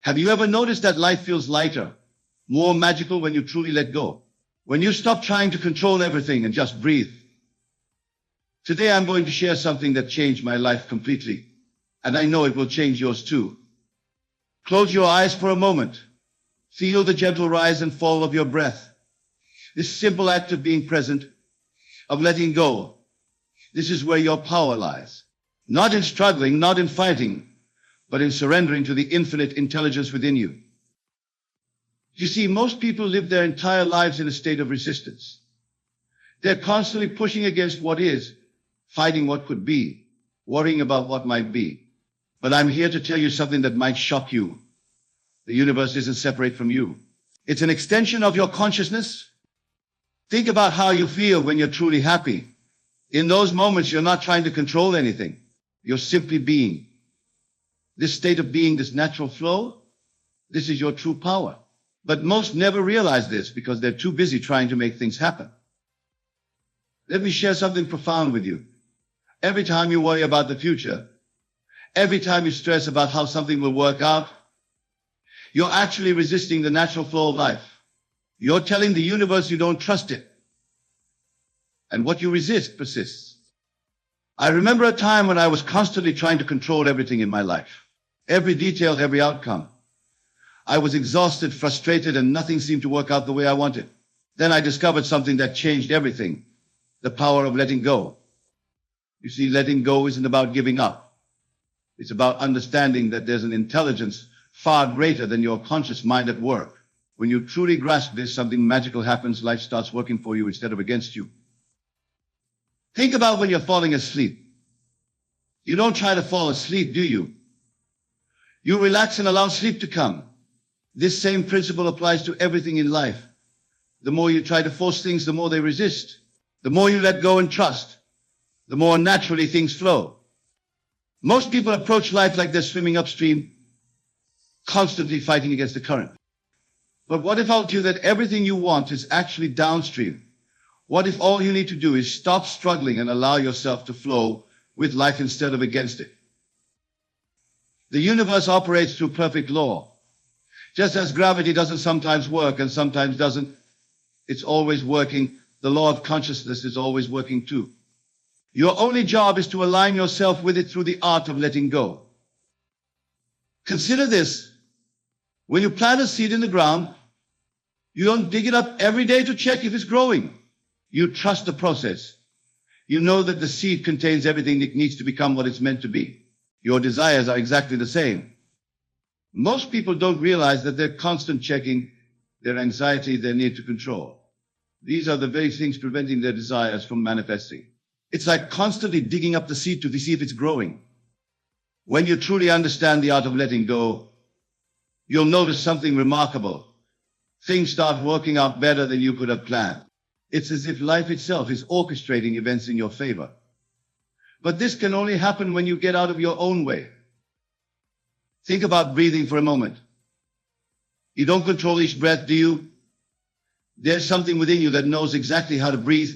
Have you ever noticed that life feels lighter, more magical when you truly let go? When you stop trying to control everything and just breathe? Today I'm going to share something that changed my life completely, and I know it will change yours too. Close your eyes for a moment. Feel the gentle rise and fall of your breath. This simple act of being present, of letting go, this is where your power lies. Not in struggling, not in fighting, but in surrendering to the infinite intelligence within you. You see, most people live their entire lives in a state of resistance. They're constantly pushing against what is, fighting what could be, worrying about what might be. But I'm here to tell you something that might shock you. The universe isn't separate from you. It's an extension of your consciousness. Think about how you feel when you're truly happy. In those moments, you're not trying to control anything. You're simply being. This state of being, this natural flow, this is your true power. But most never realize this because they're too busy trying to make things happen. Let me share something profound with you. Every time you worry about the future, every time you stress about how something will work out, you're actually resisting the natural flow of life. You're telling the universe you don't trust it. And what you resist persists. I remember a time when I was constantly trying to control everything in my life. Every detail, every outcome. I was exhausted, frustrated, and nothing seemed to work out the way I wanted. Then I discovered something that changed everything. The power of letting go. You see, letting go isn't about giving up. It's about understanding that there's an intelligence far greater than your conscious mind at work. When you truly grasp this, something magical happens. Life starts working for you instead of against you. Think about when you're falling asleep. You don't try to fall asleep, do you? You relax and allow sleep to come. This same principle applies to everything in life. The more you try to force things, the more they resist. The more you let go and trust, the more naturally things flow. Most people approach life like they're swimming upstream, constantly fighting against the current. But what if I told you that everything you want is actually downstream? What if all you need to do is stop struggling and allow yourself to flow with life instead of against it? The universe operates through perfect law. Just as gravity doesn't sometimes work and sometimes doesn't, it's always working. The law of consciousness is always working too. Your only job is to align yourself with it through the art of letting go. Consider this. When you plant a seed in the ground, you don't dig it up every day to check if it's growing. You trust the process. You know that the seed contains everything it needs to become what it's meant to be. Your desires are exactly the same. Most people don't realize that they're constant checking their anxiety, their need to control. These are the very things preventing their desires from manifesting. It's like constantly digging up the seed to see if it's growing. When you truly understand the art of letting go, you'll notice something remarkable. Things start working out better than you could have planned. It's as if life itself is orchestrating events in your favor. But this can only happen when you get out of your own way. Think about breathing for a moment. You don't control each breath, do you? There's something within you that knows exactly how to breathe,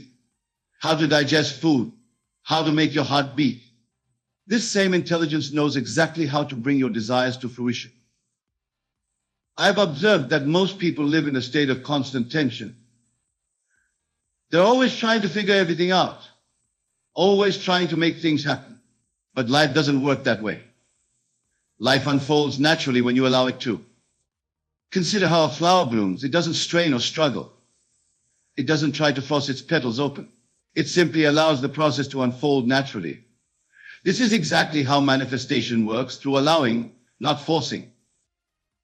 how to digest food, how to make your heart beat. This same intelligence knows exactly how to bring your desires to fruition. I've observed that most people live in a state of constant tension. They're always trying to figure everything out, always trying to make things happen. But life doesn't work that way. Life unfolds naturally when you allow it to. Consider how a flower blooms. It doesn't strain or struggle. It doesn't try to force its petals open. It simply allows the process to unfold naturally. This is exactly how manifestation works, through allowing, not forcing.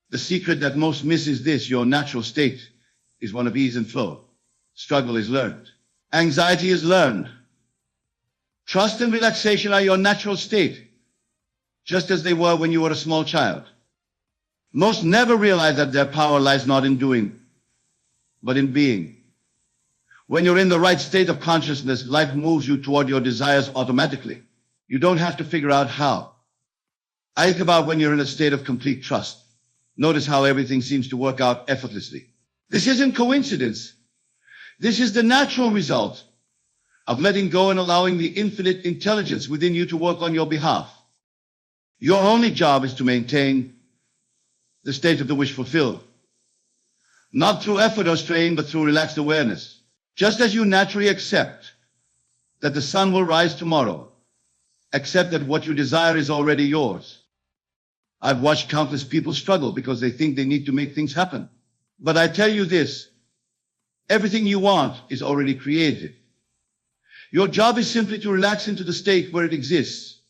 The secret that most miss is this: your natural state is one of ease and flow. Struggle is learned. Anxiety is learned. Trust and relaxation are your natural state, just as they were when you were a small child. Most never realize that their power lies not in doing, but in being. When you're in the right state of consciousness, life moves you toward your desires automatically. You don't have to figure out how. I think about when you're in a state of complete trust. Notice how everything seems to work out effortlessly. This isn't coincidence. This is the natural result of letting go and allowing the infinite intelligence within you to work on your behalf. Your only job is to maintain the state of the wish fulfilled. Not through effort or strain, but through relaxed awareness. Just as you naturally accept that the sun will rise tomorrow, accept that what you desire is already yours. I've watched countless people struggle because they think they need to make things happen. But I tell you this, everything you want is already created. Your job is simply to relax into the state where it exists.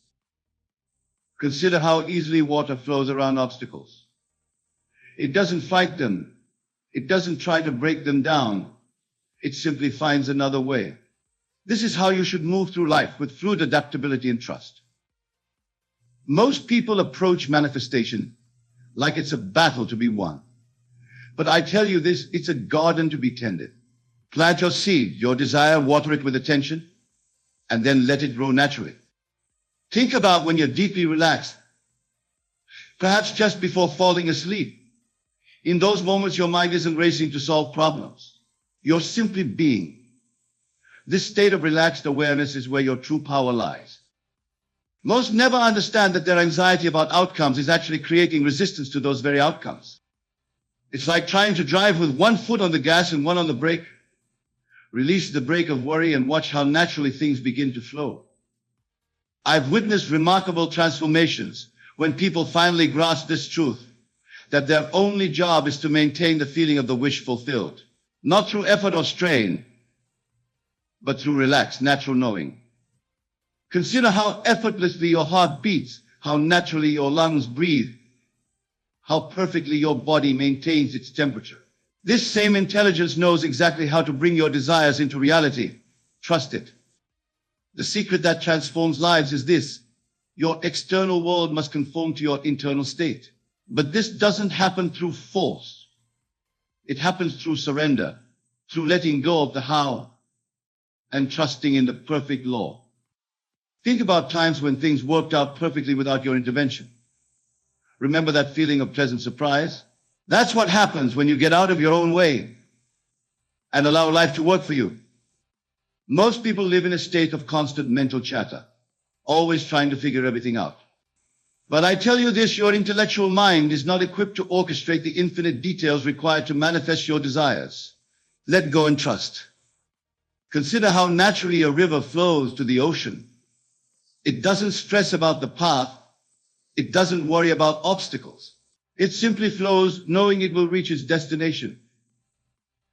Consider how easily water flows around obstacles. It doesn't fight them. It doesn't try to break them down. It simply finds another way. This is how you should move through life, with fluid adaptability and trust. Most people approach manifestation like it's a battle to be won. But I tell you this, it's a garden to be tended. Plant your seed, your desire, water it with attention, and then let it grow naturally. Think about when you're deeply relaxed, perhaps just before falling asleep. In those moments, your mind isn't racing to solve problems. You're simply being. This state of relaxed awareness is where your true power lies. Most never understand that their anxiety about outcomes is actually creating resistance to those very outcomes. It's like trying to drive with one foot on the gas and one on the brake. Release the brake of worry and watch how naturally things begin to flow. I've witnessed remarkable transformations when people finally grasp this truth, that their only job is to maintain the feeling of the wish fulfilled, not through effort or strain, but through relaxed, natural knowing. Consider how effortlessly your heart beats, how naturally your lungs breathe, how perfectly your body maintains its temperature. This same intelligence knows exactly how to bring your desires into reality. Trust it. The secret that transforms lives is this: your external world must conform to your internal state. But this doesn't happen through force. It happens through surrender, through letting go of the how, and trusting in the perfect law. Think about times when things worked out perfectly without your intervention. Remember that feeling of pleasant surprise? That's what happens when you get out of your own way and allow life to work for you. Most people live in a state of constant mental chatter, always trying to figure everything out. But I tell you this, your intellectual mind is not equipped to orchestrate the infinite details required to manifest your desires. Let go and trust. Consider how naturally a river flows to the ocean. It doesn't stress about the path. It doesn't worry about obstacles. It simply flows, knowing it will reach its destination.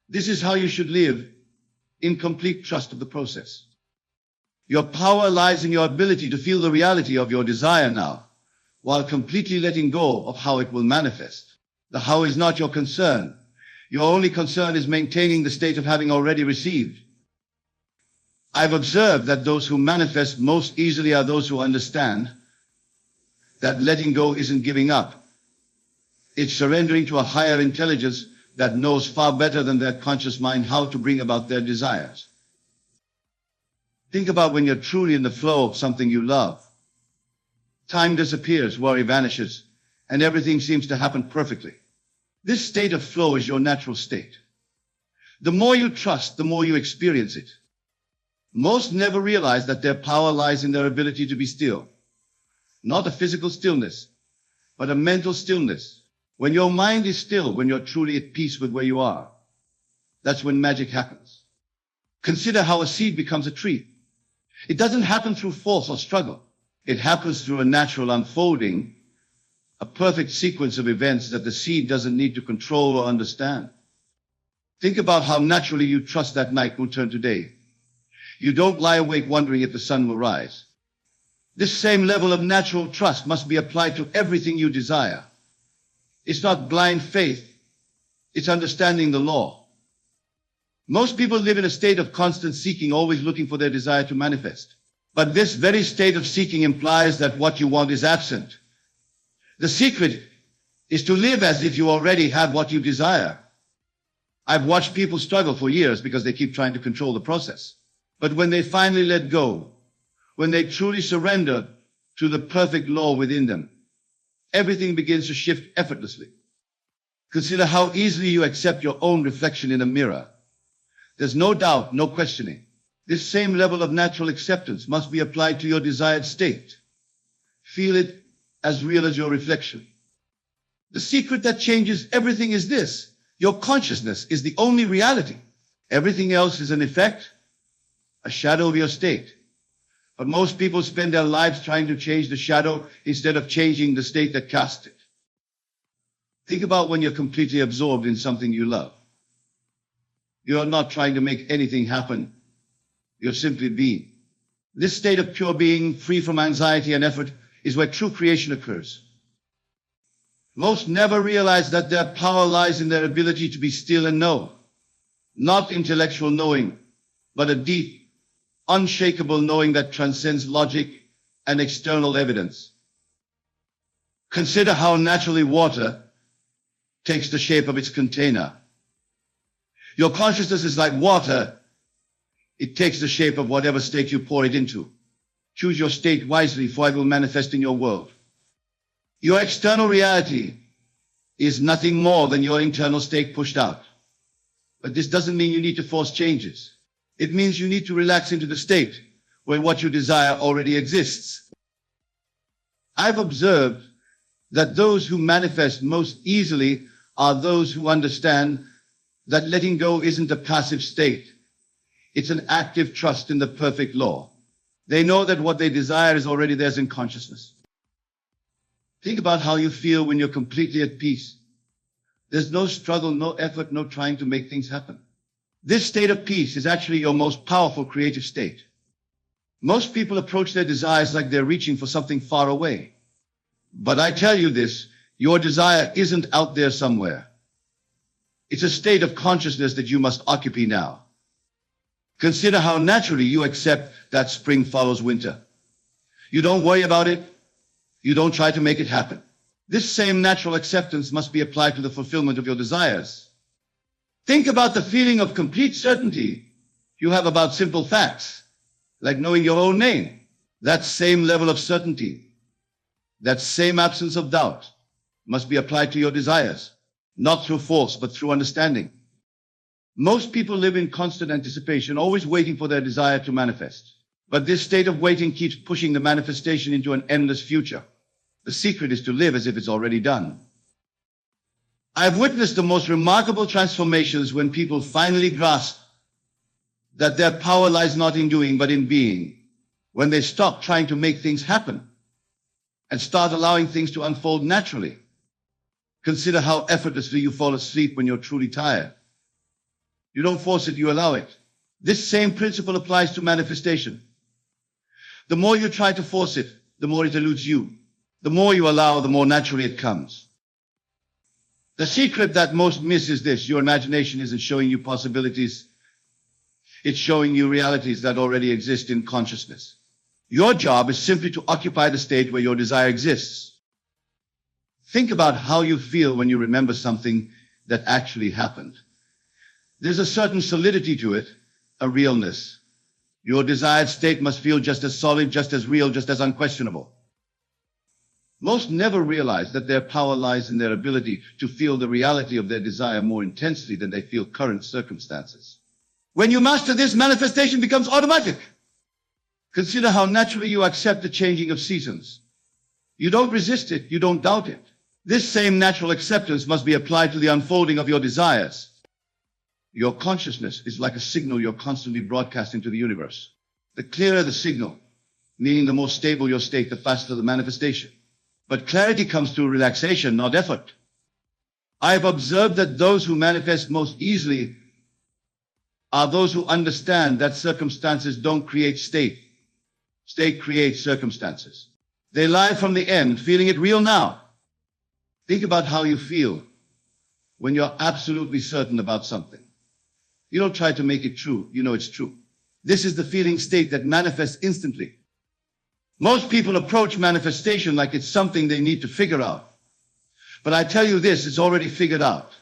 This is how you should live, in complete trust of the process. Your power lies in your ability to feel the reality of your desire now, while completely letting go of how it will manifest. The how is not your concern. Your only concern is maintaining the state of having already received. I've observed that those who manifest most easily are those who understand that letting go isn't giving up. It's surrendering to a higher intelligence that knows far better than their conscious mind how to bring about their desires. Think about when you're truly in the flow of something you love. Time disappears, worry vanishes, and everything seems to happen perfectly. This state of flow is your natural state. The more you trust, the more you experience it. Most never realize that their power lies in their ability to be still. Not a physical stillness, but a mental stillness. When your mind is still, when you're truly at peace with where you are, that's when magic happens. Consider how a seed becomes a tree. It doesn't happen through force or struggle. It happens through a natural unfolding, a perfect sequence of events that the seed doesn't need to control or understand. Think about how naturally you trust that night will turn to day. You don't lie awake wondering if the sun will rise. This same level of natural trust must be applied to everything you desire. It's not blind faith. It's understanding the law. Most people live in a state of constant seeking, always looking for their desire to manifest. But this very state of seeking implies that what you want is absent. The secret is to live as if you already have what you desire. I've watched people struggle for years because they keep trying to control the process. But when they finally let go, when they truly surrender to the perfect law within them, everything begins to shift effortlessly. Consider how easily you accept your own reflection in a mirror. There's no doubt, no questioning. This same level of natural acceptance must be applied to your desired state. Feel it as real as your reflection. The secret that changes everything is this. Your consciousness is the only reality. Everything else is an effect, a shadow of your state. But most people spend their lives trying to change the shadow instead of changing the state that cast it. Think about when you're completely absorbed in something you love. You're not trying to make anything happen. You're simply being. This state of pure being, free from anxiety and effort, is where true creation occurs. Most never realize that their power lies in their ability to be still and know. Not intellectual knowing, but a deep, unshakable knowing that transcends logic and external evidence. Consider how naturally water takes the shape of its container. Your consciousness is like water. It takes the shape of whatever state you pour it into. Choose your state wisely, for it will manifest in your world. Your external reality is nothing more than your internal state pushed out. But this doesn't mean you need to force changes. It means you need to relax into the state where what you desire already exists. I've observed that those who manifest most easily are those who understand that letting go isn't a passive state. It's an active trust in the perfect law. They know that what they desire is already theirs in consciousness. Think about how you feel when you're completely at peace. There's no struggle, no effort, no trying to make things happen. This state of peace is actually your most powerful creative state. Most people approach their desires like they're reaching for something far away. But I tell you this, your desire isn't out there somewhere. It's a state of consciousness that you must occupy now. Consider how naturally you accept that spring follows winter. You don't worry about it. You don't try to make it happen. This same natural acceptance must be applied to the fulfillment of your desires. Think about the feeling of complete certainty you have about simple facts, like knowing your own name. That same level of certainty, that same absence of doubt, must be applied to your desires, not through force, but through understanding. Most people live in constant anticipation, always waiting for their desire to manifest. But this state of waiting keeps pushing the manifestation into an endless future. The secret is to live as if it's already done. I've witnessed the most remarkable transformations when people finally grasp that their power lies not in doing, but in being. When they stop trying to make things happen and start allowing things to unfold naturally. Consider how effortlessly you fall asleep when you're truly tired. You don't force it, you allow it. This same principle applies to manifestation. The more you try to force it, the more it eludes you. The more you allow, the more naturally it comes. The secret that most miss is this: your imagination isn't showing you possibilities. It's showing you realities that already exist in consciousness. Your job is simply to occupy the state where your desire exists. Think about how you feel when you remember something that actually happened. There's a certain solidity to it, a realness. Your desired state must feel just as solid, just as real, just as unquestionable. Most never realize that their power lies in their ability to feel the reality of their desire more intensely than they feel current circumstances. When you master this, manifestation becomes automatic. Consider how naturally you accept the changing of seasons. You don't resist it, you don't doubt it. This same natural acceptance must be applied to the unfolding of your desires. Your consciousness is like a signal you're constantly broadcasting to the universe. The clearer the signal, meaning the more stable your state, the faster the manifestation. But clarity comes through relaxation, not effort. I've observed that those who manifest most easily are those who understand that circumstances don't create state. State creates circumstances. They lie from the end, feeling it real now. Think about how you feel when you're absolutely certain about something. You don't try to make it true, you know it's true. This is the feeling state that manifests instantly. Most people approach manifestation like it's something they need to figure out. But I tell you this, it's already figured out.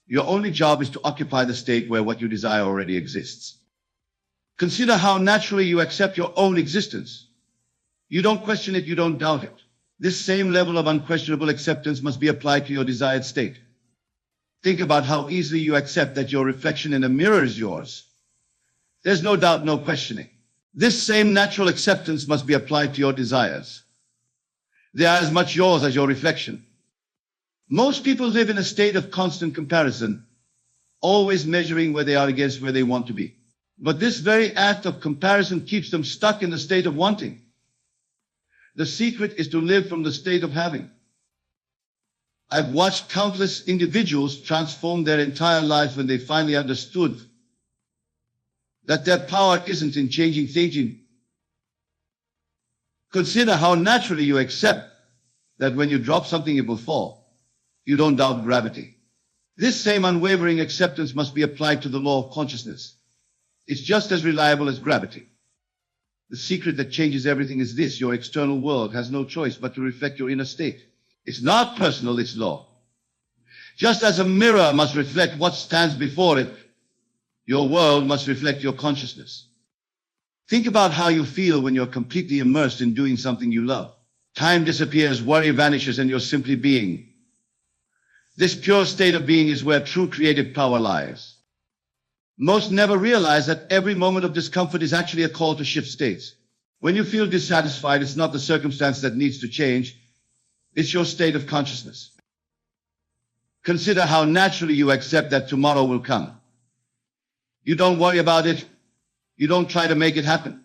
Your only job is to occupy the state where what you desire already exists. Consider how naturally you accept your own existence. You don't question it, you don't doubt it. This same level of unquestionable acceptance must be applied to your desired state. Think about how easily you accept that your reflection in a mirror is yours. There's no doubt, no questioning. This same natural acceptance must be applied to your desires. They are as much yours as your reflection. Most people live in a state of constant comparison, always measuring where they are against where they want to be. But this very act of comparison keeps them stuck in the state of wanting. The secret is to live from the state of having. I've watched countless individuals transform their entire lives when they finally understood that their power isn't in changing thinking. Consider how naturally you accept that when you drop something, it will fall. You don't doubt gravity. This same unwavering acceptance must be applied to the law of consciousness. It's just as reliable as gravity. The secret that changes everything is this: your external world has no choice but to reflect your inner state. It's not personal, it's law. Just as a mirror must reflect what stands before it, your world must reflect your consciousness. Think about how you feel when you're completely immersed in doing something you love. Time disappears, worry vanishes, and you're simply being. This pure state of being is where true creative power lies. Most never realize that every moment of discomfort is actually a call to shift states. When you feel dissatisfied, it's not the circumstance that needs to change. It's your state of consciousness. Consider how naturally you accept that tomorrow will come. You don't worry about it. You don't try to make it happen.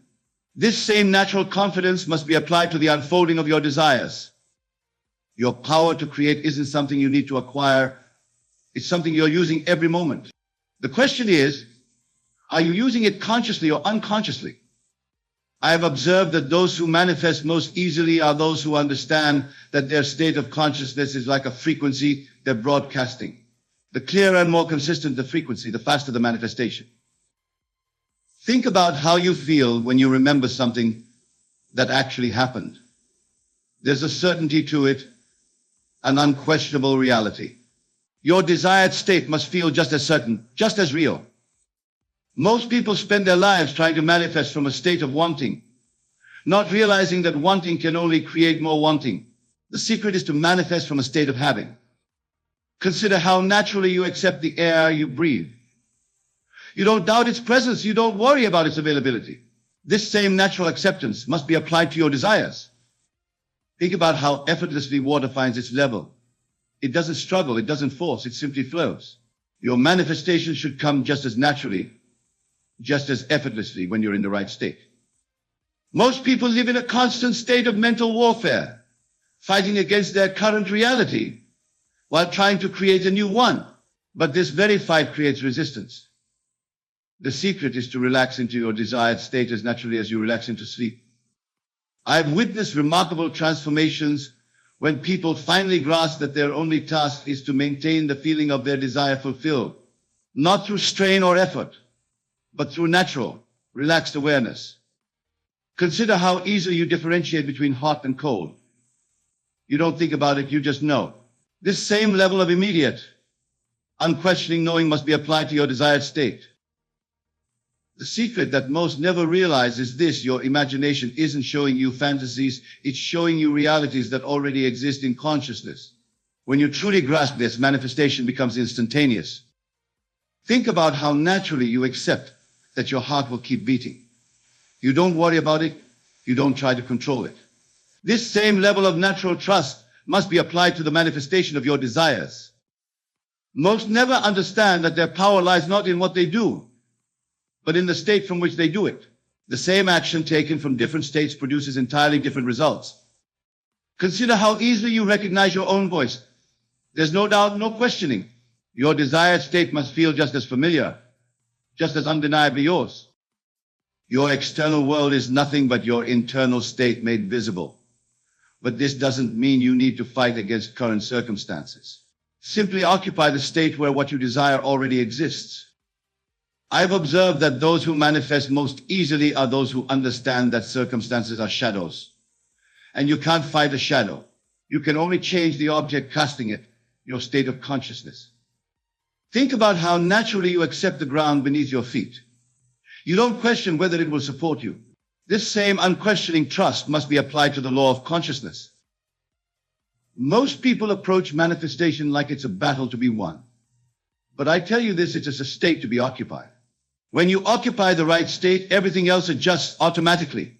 This same natural confidence must be applied to the unfolding of your desires. Your power to create isn't something you need to acquire. It's something you're using every moment. The question is, are you using it consciously or unconsciously? I have observed that those who manifest most easily are those who understand that their state of consciousness is like a frequency they're broadcasting. The clearer and more consistent the frequency, the faster the manifestation. Think about how you feel when you remember something that actually happened. There's a certainty to it, an unquestionable reality. Your desired state must feel just as certain, just as real. Most people spend their lives trying to manifest from a state of wanting, not realizing that wanting can only create more wanting. The secret is to manifest from a state of having. Consider how naturally you accept the air you breathe. You don't doubt its presence. You don't worry about its availability. This same natural acceptance must be applied to your desires. Think about how effortlessly water finds its level. It doesn't struggle, it doesn't force, it simply flows. Your manifestation should come just as naturally, just as effortlessly when you're in the right state. Most people live in a constant state of mental warfare, fighting against their current reality while trying to create a new one. But this very fight creates resistance. The secret is to relax into your desired state as naturally as you relax into sleep. I've witnessed remarkable transformations when people finally grasp that their only task is to maintain the feeling of their desire fulfilled, not through strain or effort, but through natural, relaxed awareness. Consider how easily you differentiate between hot and cold. You don't think about it, you just know. This same level of immediate, unquestioning knowing must be applied to your desired state. The secret that most never realize is this: your imagination isn't showing you fantasies, it's showing you realities that already exist in consciousness. When you truly grasp this, manifestation becomes instantaneous. Think about how naturally you accept that your heart will keep beating. You don't worry about it, you don't try to control it. This same level of natural trust must be applied to the manifestation of your desires. Most never understand that their power lies not in what they do, but in the state from which they do it. The same action taken from different states produces entirely different results. Consider how easily you recognize your own voice. There's no doubt, no questioning. Your desired state must feel just as familiar, just as undeniably yours. Your external world is nothing but your internal state made visible. But this doesn't mean you need to fight against current circumstances. Simply occupy the state where what you desire already exists. I've observed that those who manifest most easily are those who understand that circumstances are shadows. And you can't fight a shadow. You can only change the object casting it, your state of consciousness. Think about how naturally you accept the ground beneath your feet. You don't question whether it will support you. This same unquestioning trust must be applied to the law of consciousness. Most people approach manifestation like it's a battle to be won. But I tell you this, it's a state to be occupied. When you occupy the right state, everything else adjusts automatically.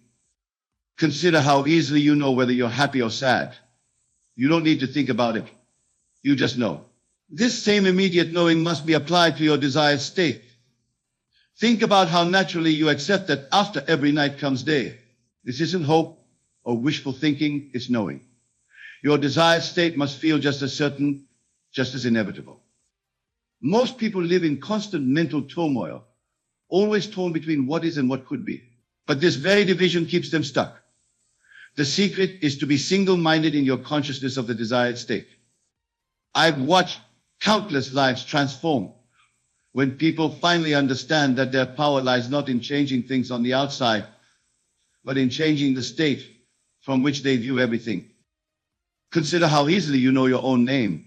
Consider how easily you know whether you're happy or sad. You don't need to think about it. You just know. This same immediate knowing must be applied to your desired state. Think about how naturally you accept that after every night comes day. This isn't hope or wishful thinking, it's knowing. Your desired state must feel just as certain, just as inevitable. Most people live in constant mental turmoil, always torn between what is and what could be. But this very division keeps them stuck. The secret is to be single-minded in your consciousness of the desired state. I've watched countless lives transform when people finally understand that their power lies not in changing things on the outside, but in changing the state from which they view everything. Consider how easily you know your own name.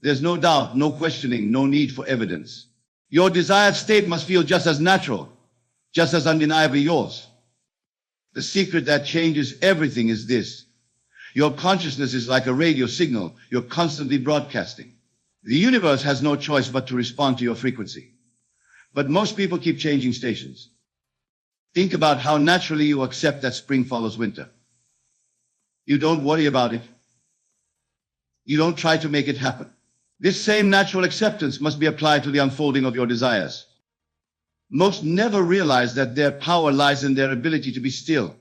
There's no doubt, no questioning, no need for evidence. Your desired state must feel just as natural, just as undeniably yours. The secret that changes everything is this. Your consciousness is like a radio signal you're constantly broadcasting. The universe has no choice but to respond to your frequency. But most people keep changing stations. Think about how naturally you accept that spring follows winter. You don't worry about it. You don't try to make it happen. This same natural acceptance must be applied to the unfolding of your desires. Most never realize that their power lies in their ability to be still.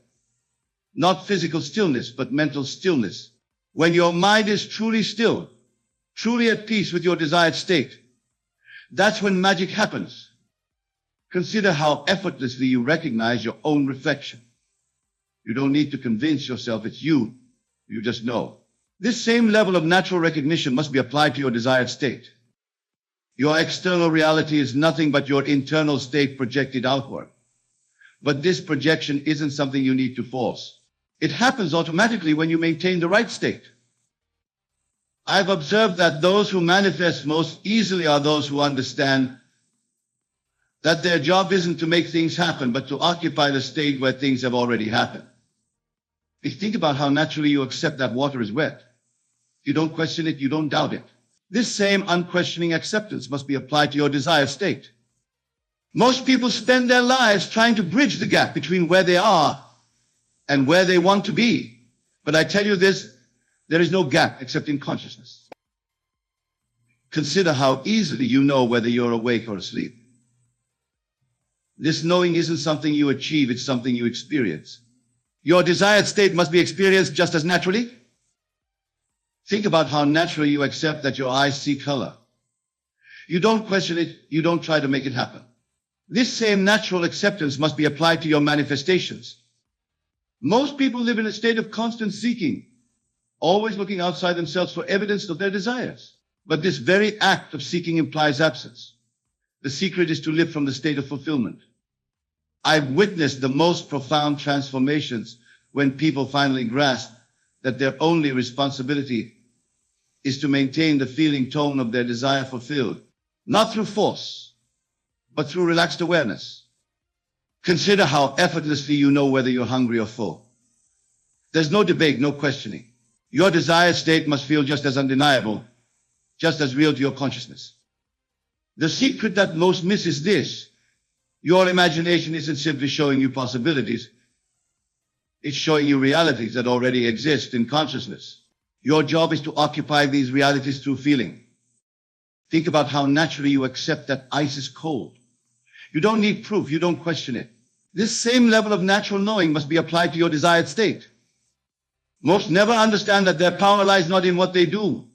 Not physical stillness, but mental stillness. When your mind is truly still, truly at peace with your desired state, that's when magic happens. Consider how effortlessly you recognize your own reflection. You don't need to convince yourself it's you. You just know. This same level of natural recognition must be applied to your desired state. Your external reality is nothing but your internal state projected outward. But this projection isn't something you need to force. It happens automatically when you maintain the right state. I've observed that those who manifest most easily are those who understand that their job isn't to make things happen, but to occupy the state where things have already happened. Think about how naturally you accept that water is wet. You don't question it, you don't doubt it. This same unquestioning acceptance must be applied to your desired state. Most people spend their lives trying to bridge the gap between where they are and where they want to be. But I tell you this, there is no gap except in consciousness. Consider how easily you know whether you're awake or asleep. This knowing isn't something you achieve, it's something you experience. Your desired state must be experienced just as naturally. Think about how naturally you accept that your eyes see color. You don't question it, you don't try to make it happen. This same natural acceptance must be applied to your manifestations. Most people live in a state of constant seeking, always looking outside themselves for evidence of their desires. But this very act of seeking implies absence. The secret is to live from the state of fulfillment. I've witnessed the most profound transformations when people finally grasp that their only responsibility is to maintain the feeling tone of their desire fulfilled, not through force, but through relaxed awareness. Consider how effortlessly you know whether you're hungry or full. There's no debate, no questioning. Your desired state must feel just as undeniable, just as real to your consciousness. The secret that most miss is this. Your imagination isn't simply showing you possibilities. It's showing you realities that already exist in consciousness. Your job is to occupy these realities through feeling. Think about how naturally you accept that ice is cold. You don't need proof, you don't question it. This same level of natural knowing must be applied to your desired state. Most never understand that their power lies not in what they do,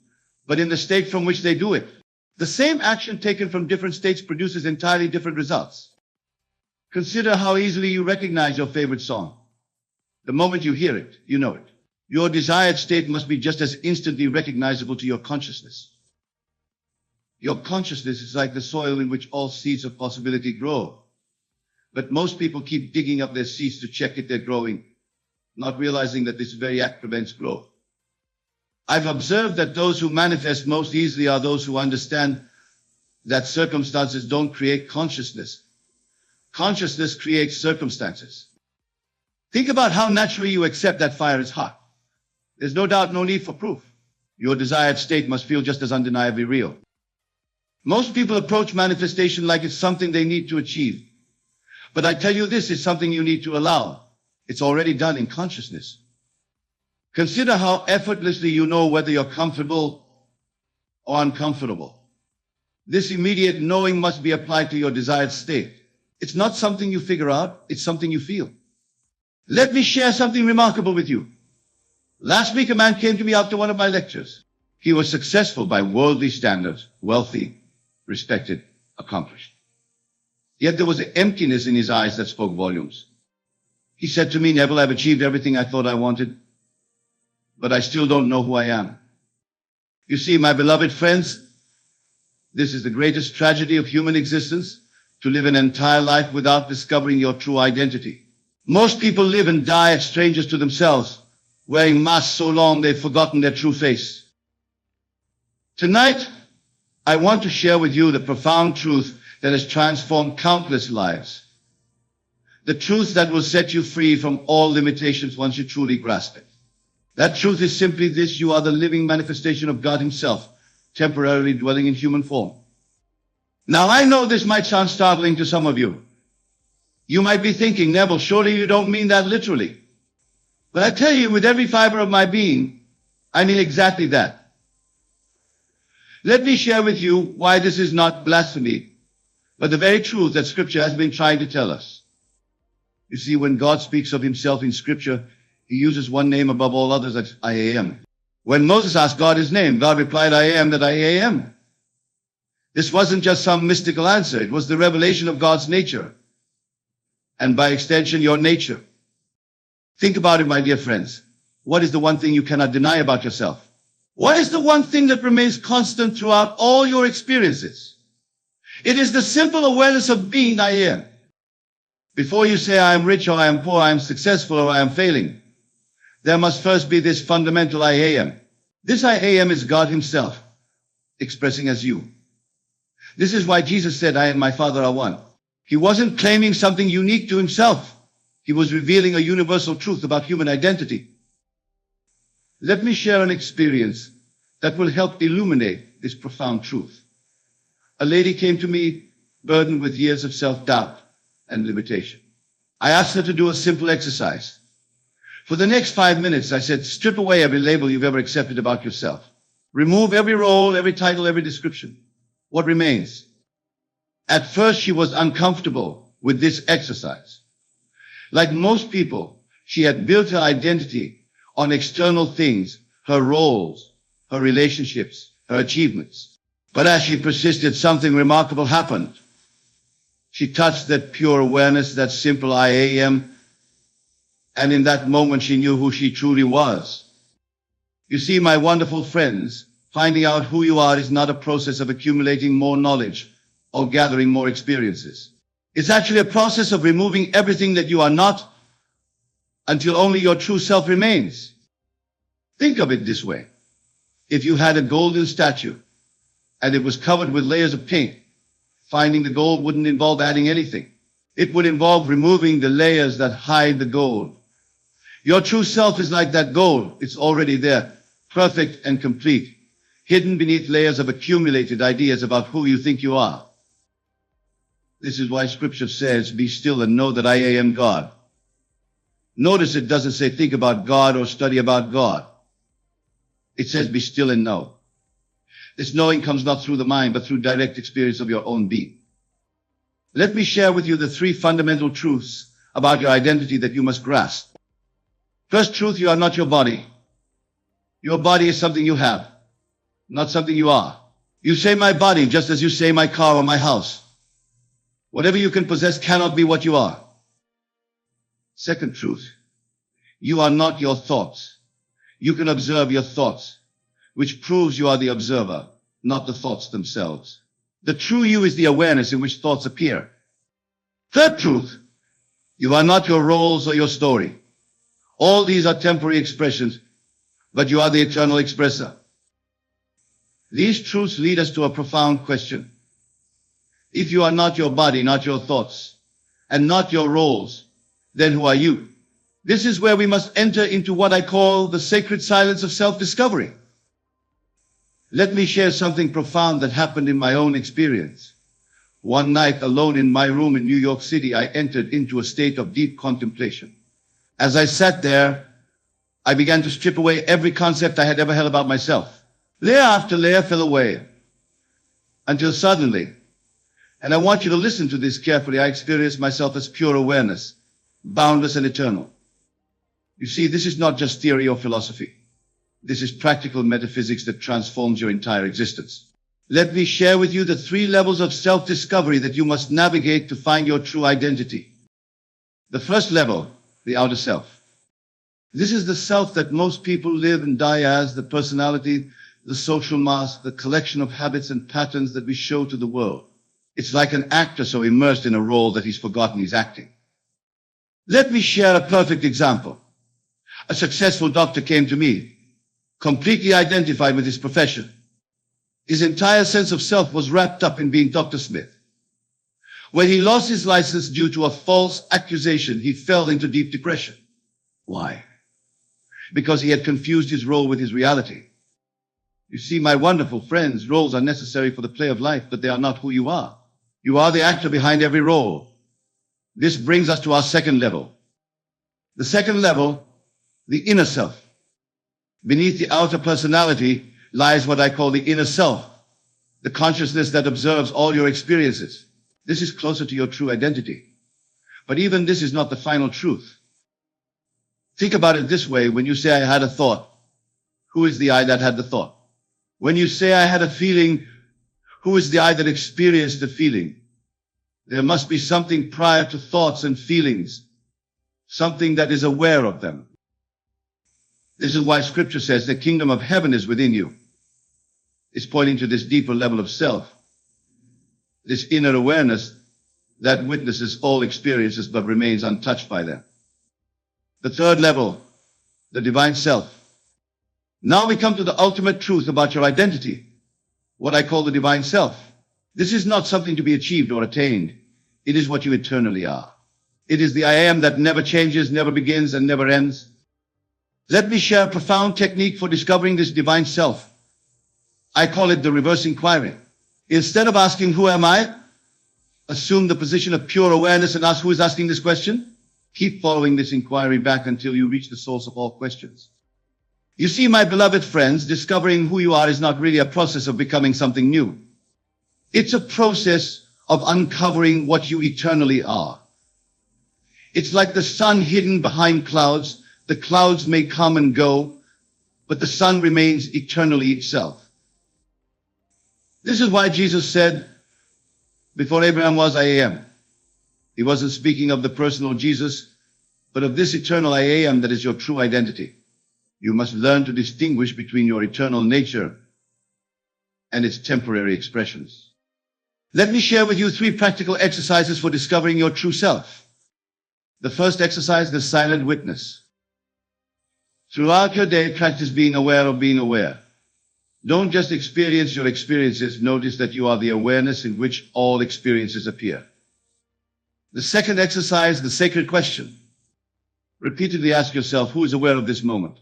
but in the state from which they do it. The same action taken from different states produces entirely different results. Consider how easily you recognize your favorite song. The moment you hear it, you know it. Your desired state must be just as instantly recognizable to your consciousness. Your consciousness is like the soil in which all seeds of possibility grow. But most people keep digging up their seeds to check if they're growing, not realizing that this very act prevents growth. I've observed that those who manifest most easily are those who understand that circumstances don't create consciousness. Consciousness creates circumstances. Think about how naturally you accept that fire is hot. There's no doubt, no need for proof. Your desired state must feel just as undeniably real. Most people approach manifestation like it's something they need to achieve. But I tell you this is something you need to allow. It's already done in consciousness. Consider how effortlessly you know whether you're comfortable, or uncomfortable. This immediate knowing must be applied to your desired state. It's not something you figure out, it's something you feel. Let me share something remarkable with you. Last week, a man came to me after one of my lectures. He was successful by worldly standards, wealthy, respected, accomplished. Yet there was an emptiness in his eyes that spoke volumes. He said to me, Neville, I've achieved everything I thought I wanted, but I still don't know who I am. You see, my beloved friends, this is the greatest tragedy of human existence, to live an entire life without discovering your true identity. Most people live and die as strangers to themselves, wearing masks so long they've forgotten their true face. Tonight, I want to share with you the profound truth that has transformed countless lives. The truth that will set you free from all limitations once you truly grasp it. That truth is simply this: you are the living manifestation of God Himself, temporarily dwelling in human form. Now, I know this might sound startling to some of you. You might be thinking, Neville, surely you don't mean that literally. But I tell you, with every fiber of my being, I mean exactly that. Let me share with you why this is not blasphemy, but the very truth that Scripture has been trying to tell us. You see, when God speaks of Himself in Scripture, He uses one name above all others, that's I am. When Moses asked God His name, God replied, I am that I am. This wasn't just some mystical answer. It was the revelation of God's nature, and by extension, your nature. Think about it, my dear friends. What is the one thing you cannot deny about yourself? What is the one thing that remains constant throughout all your experiences? It is the simple awareness of being I am. Before you say I am rich or I am poor, I am successful or I am failing, there must first be this fundamental I am. This I am is God Himself, expressing as you. This is why Jesus said, I and my Father are one. He wasn't claiming something unique to Himself. He was revealing a universal truth about human identity. Let me share an experience that will help illuminate this profound truth. A lady came to me burdened with years of self-doubt and limitation. I asked her to do a simple exercise. For the next 5 minutes, I said, strip away every label you've ever accepted about yourself. Remove every role, every title, every description. What remains? At first, she was uncomfortable with this exercise. Like most people, she had built her identity on external things, her roles, her relationships, her achievements. But as she persisted, something remarkable happened. She touched that pure awareness, that simple I am, and in that moment she knew who she truly was. You see, my wonderful friends, finding out who you are is not a process of accumulating more knowledge or gathering more experiences. It's actually a process of removing everything that you are not until only your true self remains. Think of it this way. If you had a golden statue and it was covered with layers of paint, finding the gold wouldn't involve adding anything. It would involve removing the layers that hide the gold. Your true self is like that gold. It's already there, perfect and complete, hidden beneath layers of accumulated ideas about who you think you are. This is why Scripture says, be still and know that I am God. Notice it doesn't say think about God or study about God. It says be still and know. This knowing comes not through the mind, but through direct experience of your own being. Let me share with you the 3 fundamental truths about your identity that you must grasp. First truth, you are not your body. Your body is something you have, not something you are. You say my body just as you say my car or my house. Whatever you can possess cannot be what you are. Second truth, you are not your thoughts. You can observe your thoughts, which proves you are the observer, not the thoughts themselves. The true you is the awareness in which thoughts appear. Third truth, you are not your roles or your story. All these are temporary expressions, but you are the eternal expresser. These truths lead us to a profound question. If you are not your body, not your thoughts, and not your roles, then who are you? This is where we must enter into what I call the sacred silence of self-discovery. Let me share something profound that happened in my own experience. One night, alone in my room in New York City, I entered into a state of deep contemplation. As I sat there, I began to strip away every concept I had ever held about myself. Layer after layer fell away until suddenly, and I want you to listen to this carefully, I experienced myself as pure awareness, boundless and eternal. You see, this is not just theory or philosophy. This is practical metaphysics that transforms your entire existence. Let me share with you the 3 levels of self-discovery that you must navigate to find your true identity. The first level, the outer self. This is the self that most people live and die as, the personality, the social mask, the collection of habits and patterns that we show to the world. It's like an actor so immersed in a role that he's forgotten he's acting. Let me share a perfect example. A successful doctor came to me, completely identified with his profession. His entire sense of self was wrapped up in being Dr. Smith. When he lost his license due to a false accusation, he fell into deep depression. Why? Because he had confused his role with his reality. You see, my wonderful friends, roles are necessary for the play of life, but they are not who you are. You are the actor behind every role. This brings us to our second level. The second level, the inner self. Beneath the outer personality lies what I call the inner self, the consciousness that observes all your experiences. This is closer to your true identity. But even this is not the final truth. Think about it this way. When you say I had a thought, who is the I that had the thought? When you say I had a feeling, who is the I that experienced the feeling? There must be something prior to thoughts and feelings, something that is aware of them. This is why Scripture says the kingdom of heaven is within you. It's pointing to this deeper level of self, this inner awareness that witnesses all experiences but remains untouched by them. The third level, the divine self. Now we come to the ultimate truth about your identity, what I call the divine self. This is not something to be achieved or attained. It is what you eternally are. It is the I am that never changes, never begins, and never ends. Let me share a profound technique for discovering this divine self. I call it the reverse inquiry. Instead of asking, who am I? Assume the position of pure awareness and ask, who is asking this question? Keep following this inquiry back until you reach the source of all questions. You see, my beloved friends, discovering who you are is not really a process of becoming something new. It's a process of uncovering what you eternally are. It's like the sun hidden behind clouds. The clouds may come and go, but the sun remains eternally itself. This is why Jesus said, before Abraham was, I am. He wasn't speaking of the personal Jesus, but of this eternal I am that is your true identity. You must learn to distinguish between your eternal nature and its temporary expressions. Let me share with you 3 practical exercises for discovering your true self. The first exercise, the silent witness. Throughout your day, practice being aware of being aware. Don't just experience your experiences. Notice that you are the awareness in which all experiences appear. The second exercise, the sacred question. Repeatedly ask yourself, who is aware of this moment?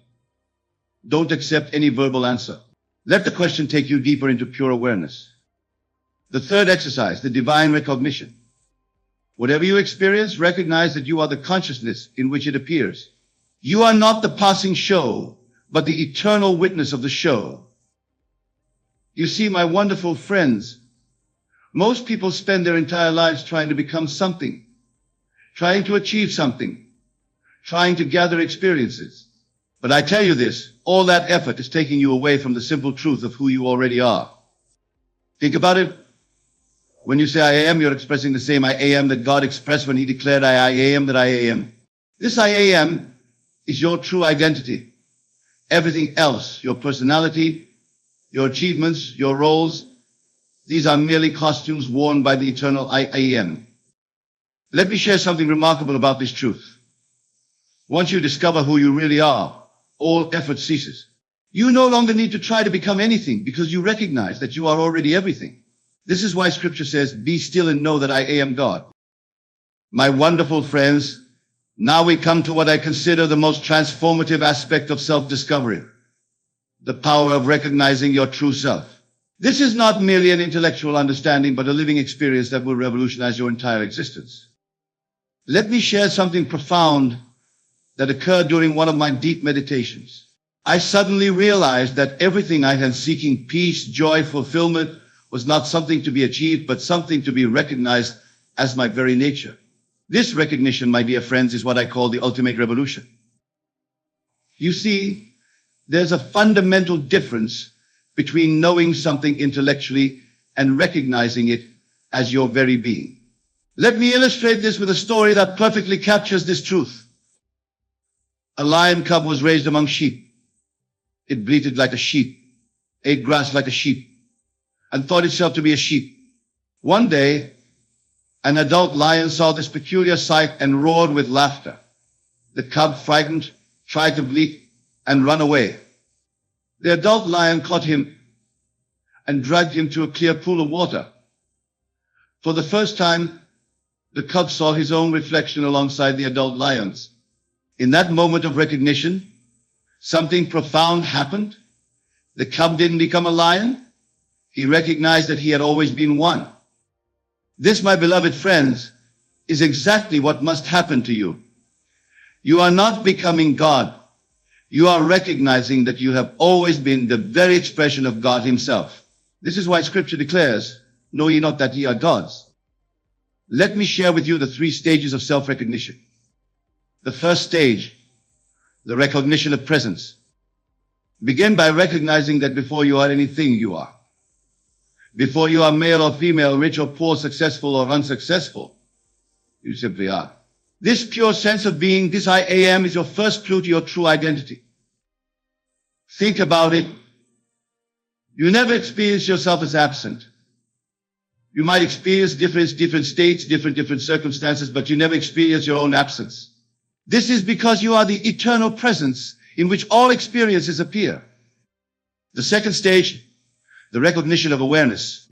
Don't accept any verbal answer. Let the question take you deeper into pure awareness. The third exercise, the divine recognition. Whatever you experience, recognize that you are the consciousness in which it appears. You are not the passing show, but the eternal witness of the show. You see, my wonderful friends, most people spend their entire lives trying to become something, trying to achieve something, trying to gather experiences. But I tell you this, all that effort is taking you away from the simple truth of who you already are. Think about it. When you say I am, you're expressing the same I am that God expressed when he declared I am that I am. This I am is your true identity. Everything else, your personality, your achievements, your roles, these are merely costumes worn by the eternal I am. Let me share something remarkable about this truth. Once you discover who you really are, all effort ceases. You no longer need to try to become anything because you recognize that you are already everything. This is why Scripture says, be still and know that I am God. My wonderful friends, now we come to what I consider the most transformative aspect of self-discovery, the power of recognizing your true self. This is not merely an intellectual understanding, but a living experience that will revolutionize your entire existence. Let me share something profound that occurred during one of my deep meditations. I suddenly realized that everything I had seeking peace, joy, fulfillment was not something to be achieved, but something to be recognized as my very nature. This recognition, my dear friends, is what I call the ultimate revolution. You see, there's a fundamental difference between knowing something intellectually and recognizing it as your very being. Let me illustrate this with a story that perfectly captures this truth. A lion cub was raised among sheep. It bleated like a sheep, ate grass like a sheep, and thought itself to be a sheep. One day, an adult lion saw this peculiar sight and roared with laughter. The cub, frightened, tried to bleat and run away. The adult lion caught him and dragged him to a clear pool of water. For the first time, the cub saw his own reflection alongside the adult lion's. In that moment of recognition, something profound happened. The cub didn't become a lion. He recognized that he had always been one. This, my beloved friends, is exactly what must happen to you. You are not becoming God. You are recognizing that you have always been the very expression of God himself. This is why Scripture declares, "Know ye not that ye are gods?" Let me share with you the 3 stages of self-recognition. The first stage, the recognition of presence. Begin by recognizing that before you are anything, you are. Before you are male or female, rich or poor, successful or unsuccessful, you simply are. This pure sense of being, this I am, is your first clue to your true identity. Think about it. You never experience yourself as absent. You might experience different states, different circumstances, but you never experience your own absence. This is because you are the eternal presence in which all experiences appear. The second stage, the recognition of awareness.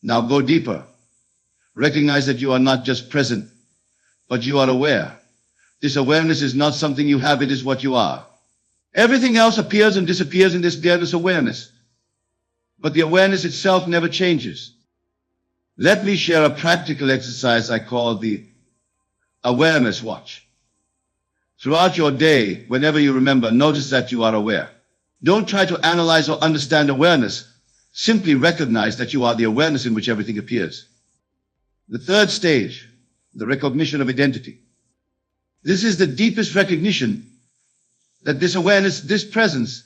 Now go deeper. Recognize that you are not just present, but you are aware. This awareness is not something you have, it is what you are. Everything else appears and disappears in this dareness awareness. But the awareness itself never changes. Let me share a practical exercise I call the awareness watch. Throughout your day, whenever you remember, notice that you are aware. Don't try to analyze or understand awareness. Simply recognize that you are the awareness in which everything appears. The third stage, the recognition of identity. This is the deepest recognition that this awareness, this presence,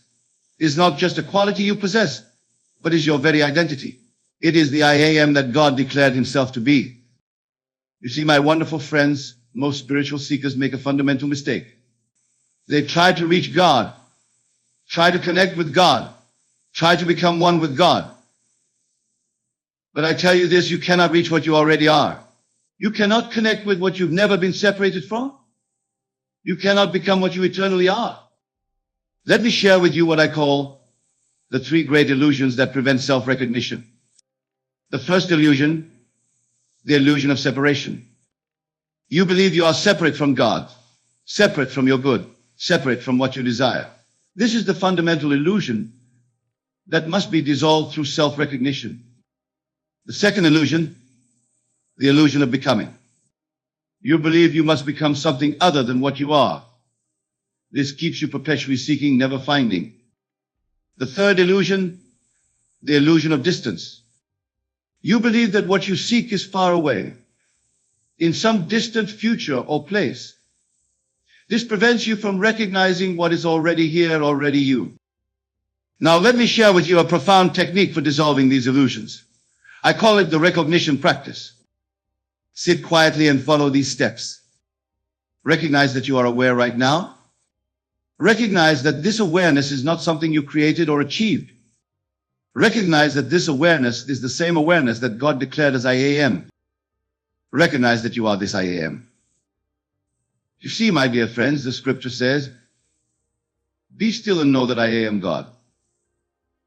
is not just a quality you possess, but is your very identity. It is the I am that God declared himself to be. You see, my wonderful friends, most spiritual seekers make a fundamental mistake. They try to reach God, try to connect with God, try to become one with God. But I tell you this, you cannot reach what you already are. You cannot connect with what you've never been separated from. You cannot become what you eternally are. Let me share with you what I call the 3 great illusions that prevent self-recognition. The first illusion, the illusion of separation. You believe you are separate from God, separate from your good, separate from what you desire. This is the fundamental illusion that must be dissolved through self-recognition. The second illusion, the illusion of becoming. You believe you must become something other than what you are. This keeps you perpetually seeking, never finding. The third illusion, the illusion of distance. You believe that what you seek is far away, in some distant future or place. This prevents you from recognizing what is already here, already you. Now let me share with you a profound technique for dissolving these illusions. I call it the recognition practice. Sit quietly and follow these steps. Recognize that you are aware right now. Recognize that this awareness is not something you created or achieved. Recognize that this awareness is the same awareness that God declared as I am. Recognize that you are this I am. You see, my dear friends, the scripture says, be still and know that I am God.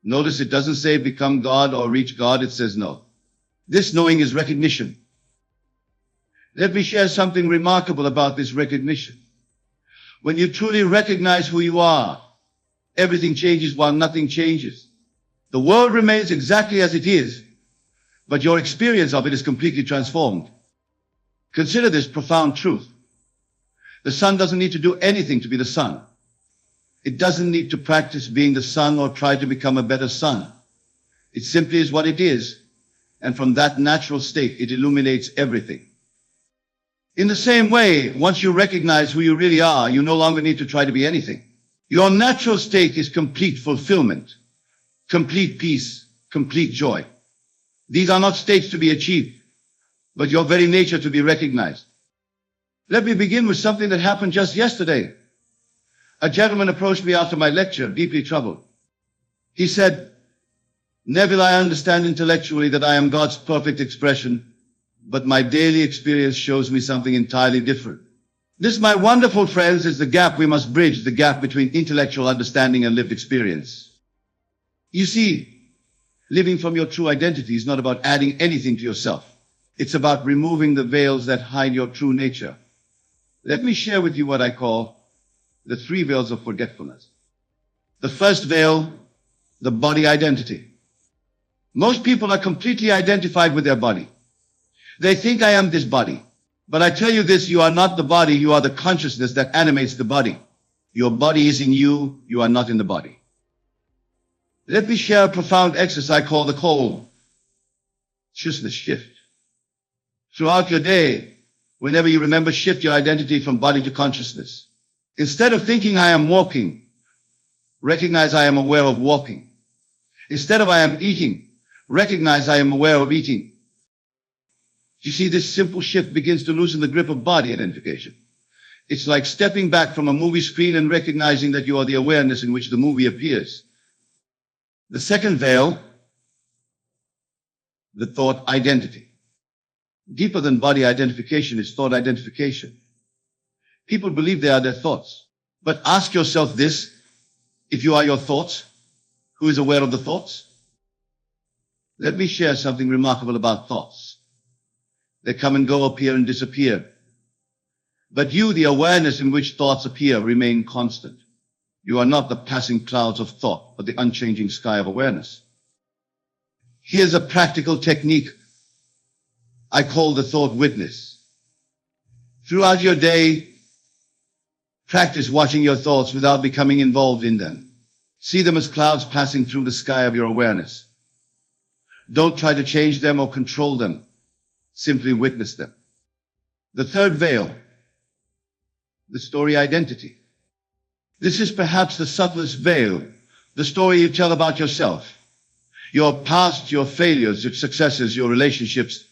Notice it doesn't say become God or reach God, it says no. This knowing is recognition. Let me share something remarkable about this recognition. When you truly recognize who you are, everything changes while nothing changes. The world remains exactly as it is, but your experience of it is completely transformed. Consider this profound truth. The sun doesn't need to do anything to be the sun. It doesn't need to practice being the sun or try to become a better sun. It simply is what it is. And from that natural state, it illuminates everything. In the same way, once you recognize who you really are, you no longer need to try to be anything. Your natural state is complete fulfillment, complete peace, complete joy. These are not states to be achieved, but your very nature to be recognized. Let me begin with something that happened just yesterday. A gentleman approached me after my lecture, deeply troubled. He said, "Neville, I understand intellectually that I am God's perfect expression, but my daily experience shows me something entirely different. This, my wonderful friends, is the gap we must bridge, the gap between intellectual understanding and lived experience. You see, living from your true identity is not about adding anything to yourself. It's about removing the veils that hide your true nature. Let me share with you what I call the 3 veils of forgetfulness. The first veil, the body identity. Most people are completely identified with their body. They think I am this body. But I tell you this, you are not the body, you are the consciousness that animates the body. Your body is in you, you are not in the body. Let me share a profound exercise I call the consciousness shift. Throughout your day, whenever you remember, shift your identity from body to consciousness. Instead of thinking I am walking, recognize I am aware of walking. Instead of I am eating, recognize I am aware of eating. You see, this simple shift begins to loosen the grip of body identification. It's like stepping back from a movie screen and recognizing that you are the awareness in which the movie appears. The second veil, the thought identity. Deeper than body identification is thought identification. People believe they are their thoughts. But ask yourself this, if you are your thoughts, who is aware of the thoughts? Let me share something remarkable about thoughts. They come and go, appear and disappear. But you, the awareness in which thoughts appear, remain constant. You are not the passing clouds of thought, but the unchanging sky of awareness. Here's a practical technique I call the thought witness. Throughout your day, practice watching your thoughts without becoming involved in them. See them as clouds passing through the sky of your awareness. Don't try to change them or control them. Simply witness them. The third veil, the story identity. This is perhaps the subtlest veil, the story you tell about yourself. Your past, your failures, your successes, your relationships,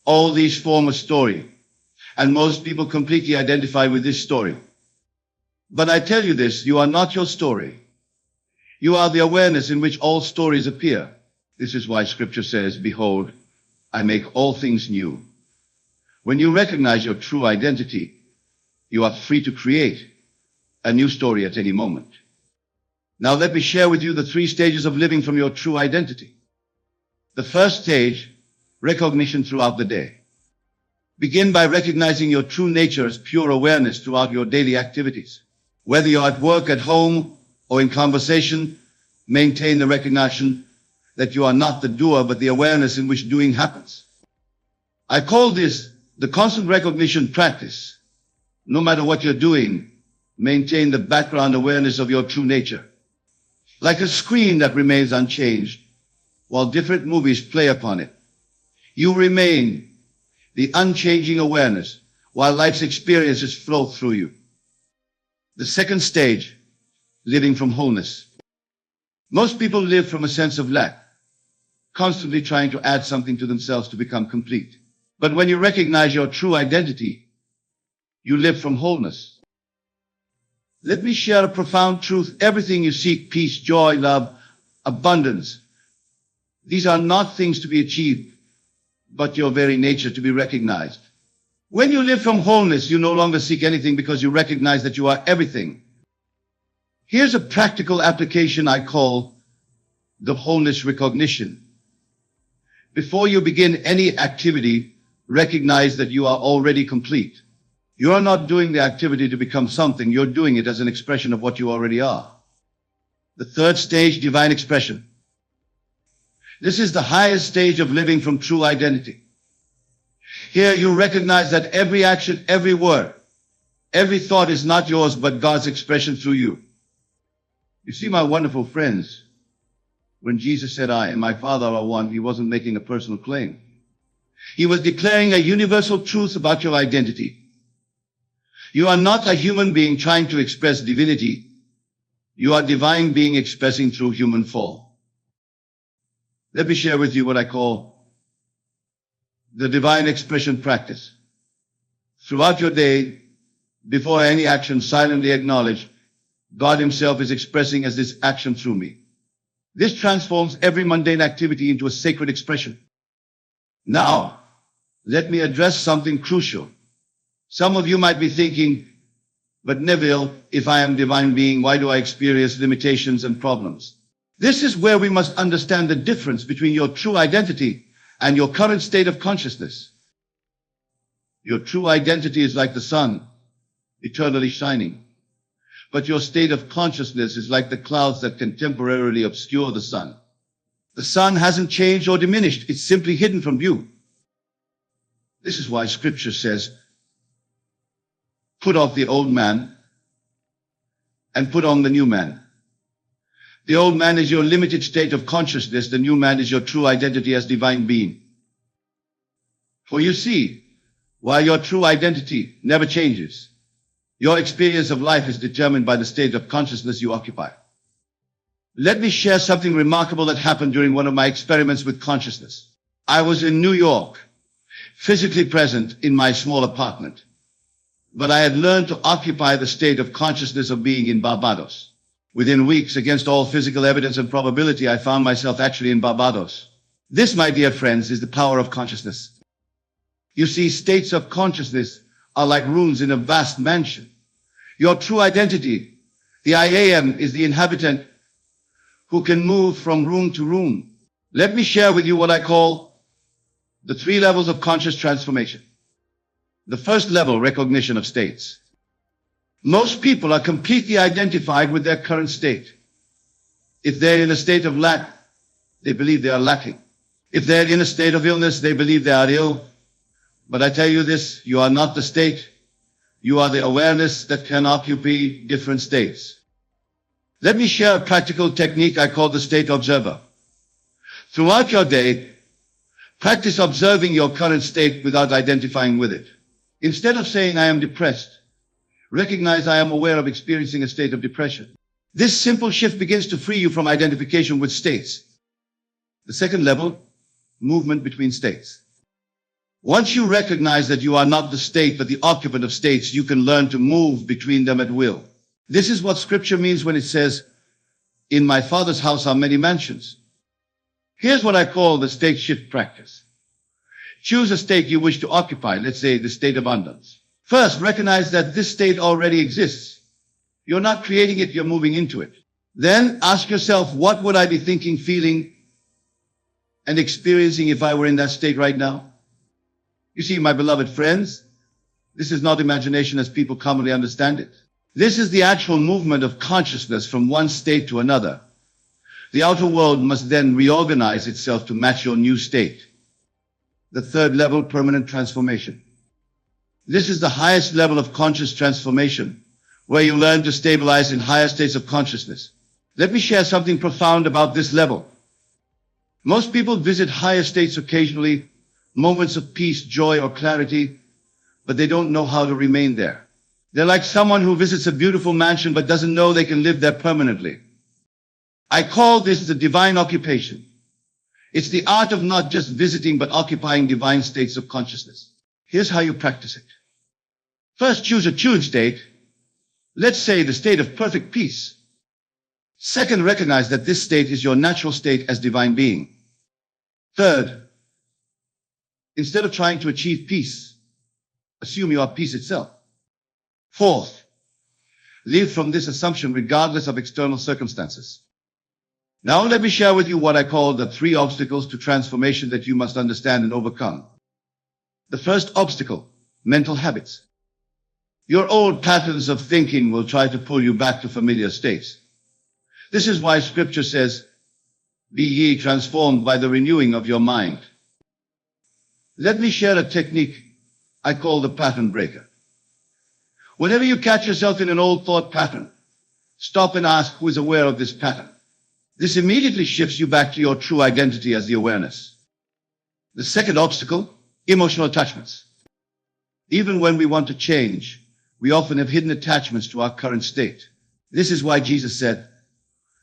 all these form a story. And most people completely identify with this story. But I tell you this, you are not your story. You are the awareness in which all stories appear. This is why Scripture says, "Behold, I make all things new." When you recognize your true identity, you are free to create a new story at any moment. Now let me share with you the 3 stages of living from your true identity. The first stage, recognition throughout the day. Begin by recognizing your true nature as pure awareness throughout your daily activities. Whether you're at work, at home, or in conversation, maintain the recognition that you are not the doer, but the awareness in which doing happens. I call this the constant recognition practice. No matter what you're doing, maintain the background awareness of your true nature. Like a screen that remains unchanged, while different movies play upon it. You remain the unchanging awareness, while life's experiences flow through you. The second stage, living from wholeness. Most people live from a sense of lack, constantly trying to add something to themselves to become complete. But when you recognize your true identity, you live from wholeness. Let me share a profound truth. Everything you seek, peace, joy, love, abundance, these are not things to be achieved, but your very nature to be recognized. When you live from wholeness, you no longer seek anything because you recognize that you are everything. Here's a practical application I call the wholeness recognition. Before you begin any activity, recognize that you are already complete. You are not doing the activity to become something. You're doing it as an expression of what you already are. The third stage, divine expression. This is the highest stage of living from true identity. Here you recognize that every action, every word, every thought is not yours, but God's expression through you. You see, my wonderful friends, when Jesus said, I and my Father are one, he wasn't making a personal claim. He was declaring a universal truth about your identity. You are not a human being trying to express divinity. You are divine being expressing through human form. Let me share with you what I call the divine expression practice. Throughout your day, before any action, silently acknowledge God himself is expressing as this action through me. This transforms every mundane activity into a sacred expression. Now, let me address something crucial. Some of you might be thinking, but Neville, if I am divine being, why do I experience limitations and problems? This is where we must understand the difference between your true identity and your current state of consciousness. Your true identity is like the sun, eternally shining. But your state of consciousness is like the clouds that can temporarily obscure the sun. The sun hasn't changed or diminished. It's simply hidden from view. This is why Scripture says, put off the old man and put on the new man. The old man is your limited state of consciousness. The new man is your true identity as divine being. For you see, while your true identity never changes, your experience of life is determined by the state of consciousness you occupy. Let me share something remarkable that happened during one of my experiments with consciousness. I was in New York, physically present in my small apartment, but I had learned to occupy the state of consciousness of being in Barbados. Within weeks, against all physical evidence and probability, I found myself actually in Barbados. This, my dear friends, is the power of consciousness. You see, states of consciousness are like rooms in a vast mansion. Your true identity, the I am, is the inhabitant who can move from room to room. Let me share with you what I call the 3 levels of conscious transformation. The first level, recognition of states. Most people are completely identified with their current state. If they're in a state of lack, they believe they are lacking. If they're in a state of illness, they believe they are ill. But I tell you this, you are not the state. You are the awareness that can occupy different states. Let me share a practical technique I call the state observer. Throughout your day, practice observing your current state without identifying with it. Instead of saying, I am depressed, recognize I am aware of experiencing a state of depression. This simple shift begins to free you from identification with states. The second level, movement between states. Once you recognize that you are not the state but the occupant of states, you can learn to move between them at will. This is what Scripture means when it says, in my Father's house are many mansions. Here's what I call the state shift practice. Choose a state you wish to occupy, let's say the state of abundance. First, recognize that this state already exists. You're not creating it, you're moving into it. Then ask yourself, what would I be thinking, feeling, and experiencing if I were in that state right now? You see, my beloved friends, this is not imagination as people commonly understand it. This is the actual movement of consciousness from one state to another. The outer world must then reorganize itself to match your new state. The third level, permanent transformation. This is the highest level of conscious transformation, where you learn to stabilize in higher states of consciousness. Let me share something profound about this level. Most people visit higher states occasionally, moments of peace, joy, or clarity, but they don't know how to remain there. They're like someone who visits a beautiful mansion but doesn't know they can live there permanently. I call this the divine occupation. It's the art of not just visiting but occupying divine states of consciousness. Here's how you practice it. First, choose a tuned state. Let's say the state of perfect peace. Second, recognize that this state is your natural state as divine being. Third, instead of trying to achieve peace, assume you are peace itself. Fourth, live from this assumption regardless of external circumstances. Now let me share with you what I call the 3 obstacles to transformation that you must understand and overcome. The first obstacle, mental habits. Your old patterns of thinking will try to pull you back to familiar states. This is why Scripture says, be ye transformed by the renewing of your mind. Let me share a technique I call the pattern breaker. Whenever you catch yourself in an old thought pattern, Stop and ask who is aware of this pattern. This immediately shifts you back to your true identity as the awareness. The second obstacle, emotional attachments. Even when we want to change, we often have hidden attachments to our current state. This is why Jesus said,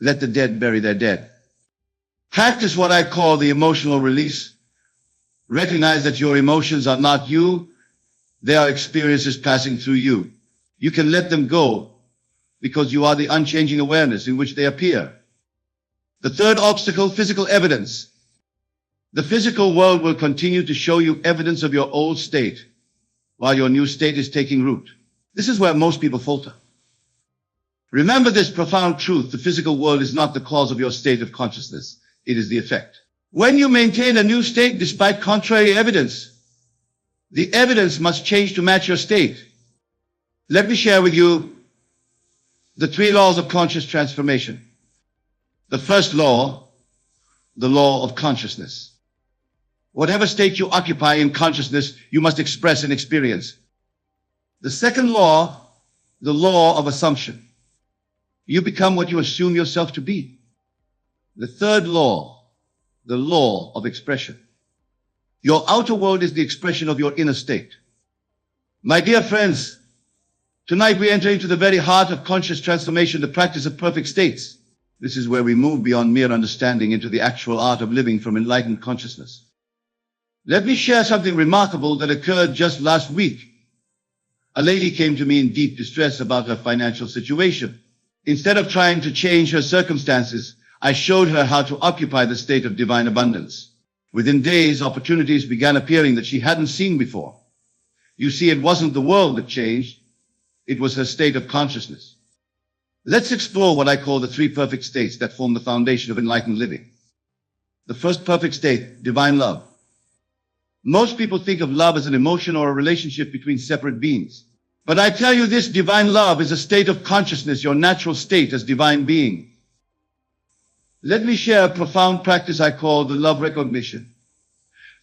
"Let the dead bury their dead." Practice what I call the emotional release. Recognize that your emotions are not you. They are experiences passing through you. You can let them go because you are the unchanging awareness in which they appear. The third obstacle, physical evidence. The physical world will continue to show you evidence of your old state while your new state is taking root. This is where most people falter. Remember this profound truth: the physical world is not the cause of your state of consciousness. It is the effect. When you maintain a new state despite contrary evidence, the evidence must change to match your state. Let me share with you the 3 laws of conscious transformation. The first law, the law of consciousness. Whatever state you occupy in consciousness, you must express and experience. The second law, the law of assumption. You become what you assume yourself to be. The third law, the law of expression. Your outer world is the expression of your inner state. My dear friends, tonight we enter into the very heart of conscious transformation, the practice of perfect states. This is where we move beyond mere understanding into the actual art of living from enlightened consciousness. Let me share something remarkable that occurred just last week. A lady came to me in deep distress about her financial situation. Instead of trying to change her circumstances, I showed her how to occupy the state of divine abundance. Within days, opportunities began appearing that she hadn't seen before. You see, it wasn't the world that changed. It was her state of consciousness. Let's explore what I call the 3 perfect states that form the foundation of enlightened living. The first perfect state, divine love. Most people think of love as an emotion or a relationship between separate beings. But I tell you this, divine love is a state of consciousness, your natural state as divine being. Let me share a profound practice I call the love recognition.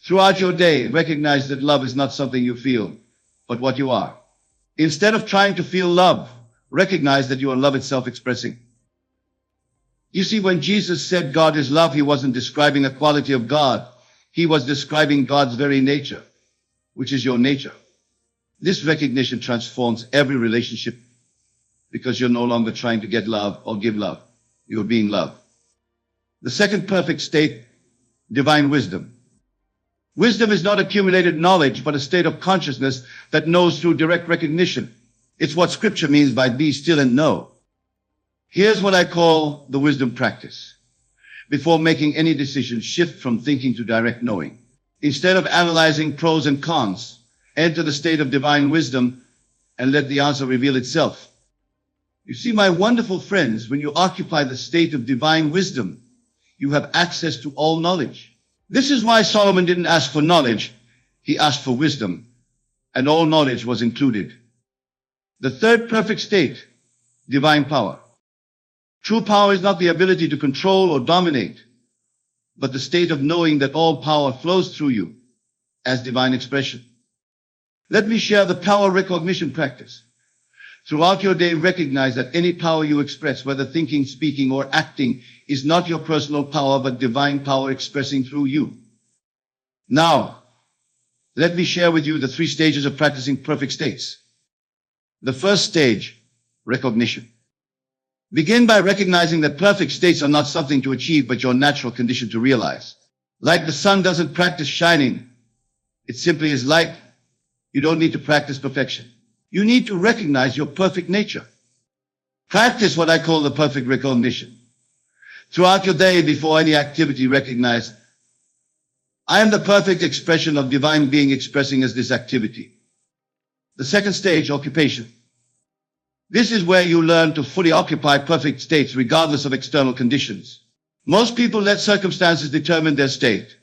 Throughout your day, recognize that love is not something you feel, but what you are. Instead of trying to feel love, recognize that you are love itself expressing. You see, when Jesus said God is love, he wasn't describing a quality of God. He was describing God's very nature, which is your nature. This recognition transforms every relationship because you're no longer trying to get love or give love. You're being loved. The second perfect state, divine wisdom. Wisdom is not accumulated knowledge, but a state of consciousness that knows through direct recognition. It's what scripture means by be still and know. Here's what I call the wisdom practice. Before making any decision, shift from thinking to direct knowing. Instead of analyzing pros and cons, enter the state of divine wisdom and let the answer reveal itself. You see, my wonderful friends, when you occupy the state of divine wisdom, you have access to all knowledge. This is why Solomon didn't ask for knowledge. He asked for wisdom, and all knowledge was included. The third perfect state, divine power. True power is not the ability to control or dominate, but the state of knowing that all power flows through you as divine expression. Let me share the power recognition practice. Throughout your day, recognize that any power you express, whether thinking, speaking, or acting, is not your personal power, but divine power expressing through you. Now, let me share with you the 3 stages of practicing perfect states. The first stage, recognition. Begin by recognizing that perfect states are not something to achieve, but your natural condition to realize. Like the sun doesn't practice shining. It simply is light. You don't need to practice perfection. You need to recognize your perfect nature. Practice what I call the perfect recognition. Throughout your day, before any activity, recognize, I am the perfect expression of divine being expressing as this activity. The second stage, occupation. This is where you learn to fully occupy perfect states regardless of external conditions. Most people let circumstances determine their state.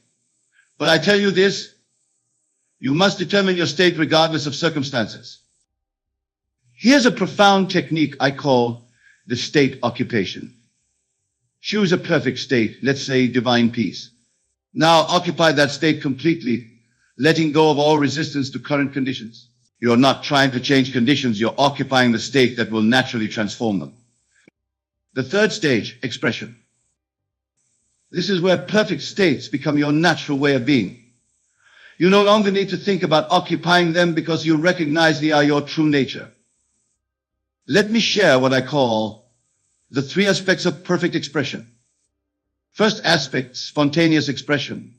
But I tell you this, you must determine your state regardless of circumstances. Here's a profound technique I call the state occupation. Choose a perfect state, let's say divine peace. Now occupy that state completely, letting go of all resistance to current conditions. You're not trying to change conditions, you're occupying the state that will naturally transform them. The third stage, expression. This is where perfect states become your natural way of being. You no longer need to think about occupying them because you recognize they are your true nature. Let me share what I call the 3 aspects of perfect expression. First aspect, spontaneous expression.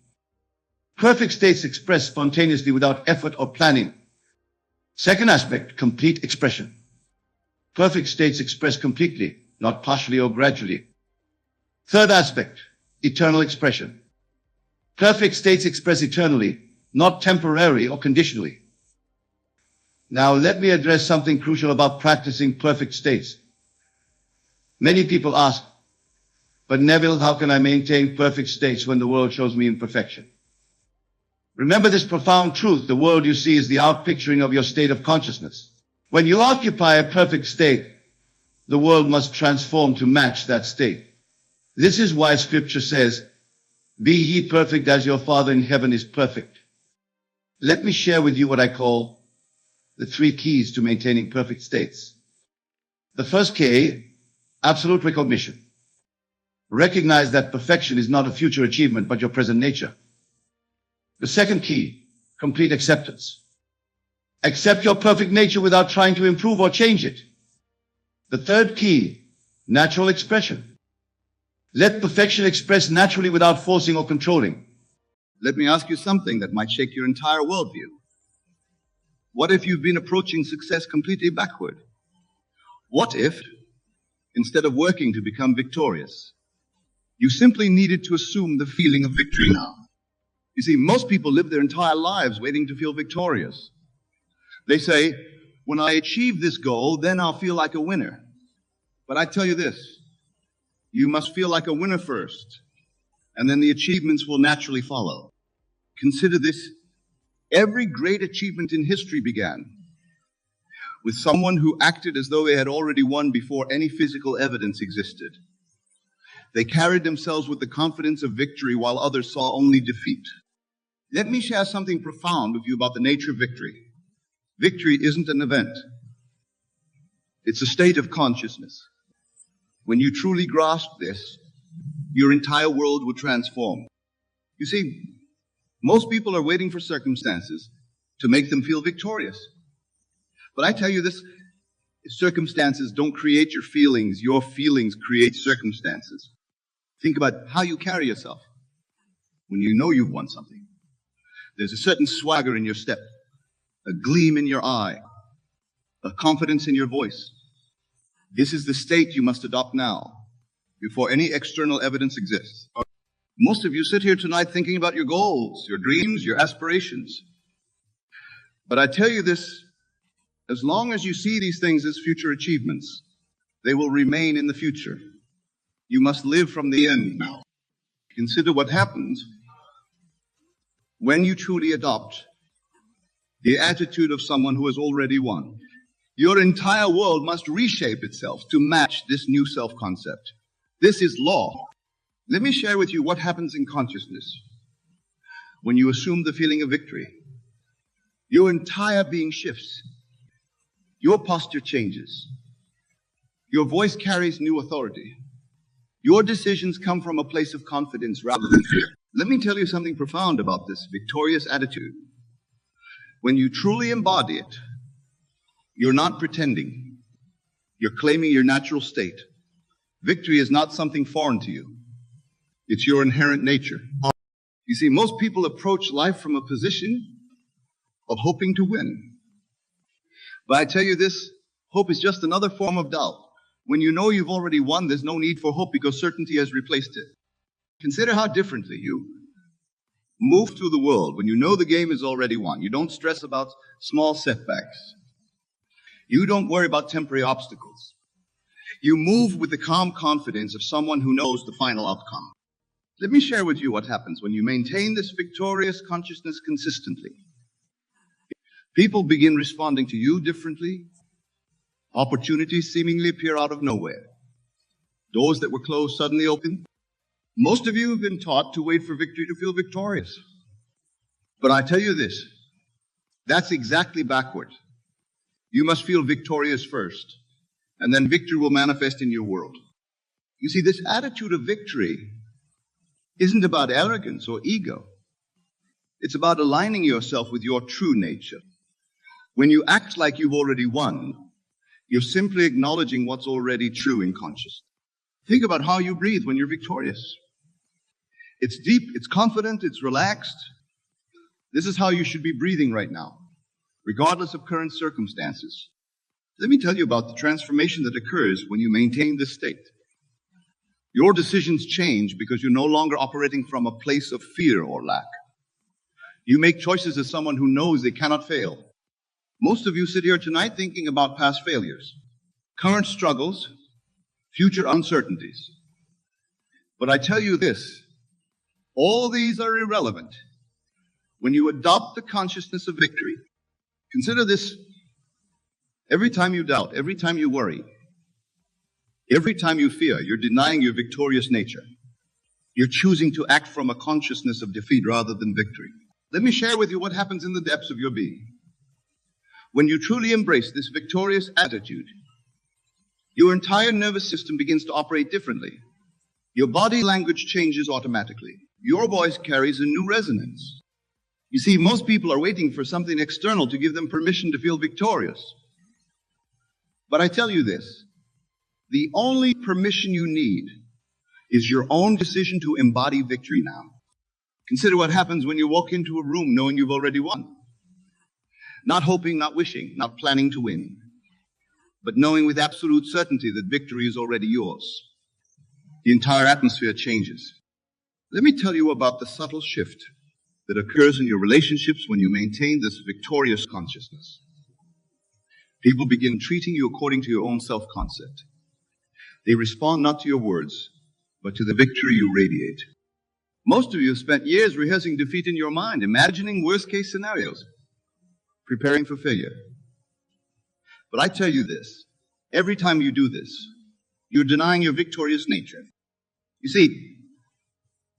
Perfect states express spontaneously without effort or planning. Second aspect, complete expression. Perfect states express completely, not partially or gradually. Third aspect, eternal expression. Perfect states express eternally, not temporarily or conditionally. Now let me address something crucial about practicing perfect states. Many people ask, but Neville, how can I maintain perfect states when the world shows me imperfection? Remember this profound truth: the world you see is the outpicturing of your state of consciousness. When you occupy a perfect state, the world must transform to match that state. This is why Scripture says, "Be ye perfect as your Father in heaven is perfect." Let me share with you what I call the 3 keys to maintaining perfect states. The first K, absolute recognition. Recognize that perfection is not a future achievement, but your present nature. The second key, complete acceptance. Accept your perfect nature without trying to improve or change it. The third key, natural expression. Let perfection express naturally without forcing or controlling. Let me ask you something that might shake your entire worldview. What if you've been approaching success completely backward? What if, instead of working to become victorious, you simply needed to assume the feeling of victory now? You see, most people live their entire lives waiting to feel victorious. They say, when I achieve this goal, then I'll feel like a winner. But I tell you this, you must feel like a winner first, and then the achievements will naturally follow. Consider this: every great achievement in history began with someone who acted as though they had already won before any physical evidence existed. They carried themselves with the confidence of victory while others saw only defeat. Let me share something profound with you about the nature of victory. Victory isn't an event. It's a state of consciousness. When you truly grasp this, your entire world will transform. You see, most people are waiting for circumstances to make them feel victorious. But I tell you this, circumstances don't create your feelings create circumstances. Think about how you carry yourself when you know you've won something. There's a certain swagger in your step, a gleam in your eye, a confidence in your voice. This is the state you must adopt now, before any external evidence exists. Most of you sit here tonight thinking about your goals, your dreams, your aspirations. But I tell you this, as long as you see these things as future achievements, they will remain in the future. You must live from the end now. Consider what happens when you truly adopt the attitude of someone who has already won. Your entire world must reshape itself to match this new self-concept. This is law. Let me share with you what happens in consciousness when you assume the feeling of victory. Your entire being shifts. Your posture changes. Your voice carries new authority. Your decisions come from a place of confidence rather than fear. Let me tell you something profound about this victorious attitude. When you truly embody it, you're not pretending. You're claiming your natural state. Victory is not something foreign to you. It's your inherent nature. You see, most people approach life from a position of hoping to win. But I tell you this, hope is just another form of doubt. When you know you've already won, there's no need for hope because certainty has replaced it. Consider how differently you move through the world when you know the game is already won. You don't stress about small setbacks. You don't worry about temporary obstacles. You move with the calm confidence of someone who knows the final outcome. Let me share with you what happens when you maintain this victorious consciousness consistently. People begin responding to you differently. Opportunities seemingly appear out of nowhere. Doors that were closed suddenly open. Most of you have been taught to wait for victory to feel victorious. But I tell you this, that's exactly backward. You must feel victorious first, and then victory will manifest in your world. You see, this attitude of victory isn't about arrogance or ego. It's about aligning yourself with your true nature. When you act like you've already won, you're simply acknowledging what's already true in consciousness. Think about how you breathe when you're victorious. It's deep, it's confident, it's relaxed. This is how you should be breathing right now, regardless of current circumstances. Let me tell you about the transformation that occurs when you maintain this state. Your decisions change because you're no longer operating from a place of fear or lack. You make choices as someone who knows they cannot fail. Most of you sit here tonight thinking about past failures, current struggles, future uncertainties. But I tell you this, all these are irrelevant when you adopt the consciousness of victory. Consider this: every time you doubt, every time you worry, every time you fear, you're denying your victorious nature. You're choosing to act from a consciousness of defeat rather than victory. Let me share with you what happens in the depths of your being. When you truly embrace this victorious attitude, your entire nervous system begins to operate differently. Your body language changes automatically. Your voice carries a new resonance. You see, most people are waiting for something external to give them permission to feel victorious. But I tell you this, the only permission you need is your own decision to embody victory now. Consider what happens when you walk into a room knowing you've already won. Not hoping, not wishing, not planning to win, but knowing with absolute certainty that victory is already yours. The entire atmosphere changes. Let me tell you about the subtle shift that occurs in your relationships when you maintain this victorious consciousness. People begin treating you according to your own self-concept. They respond not to your words, but to the victory you radiate. Most of you have spent years rehearsing defeat in your mind, imagining worst-case scenarios, preparing for failure. But I tell you this, every time you do this, you're denying your victorious nature. You see,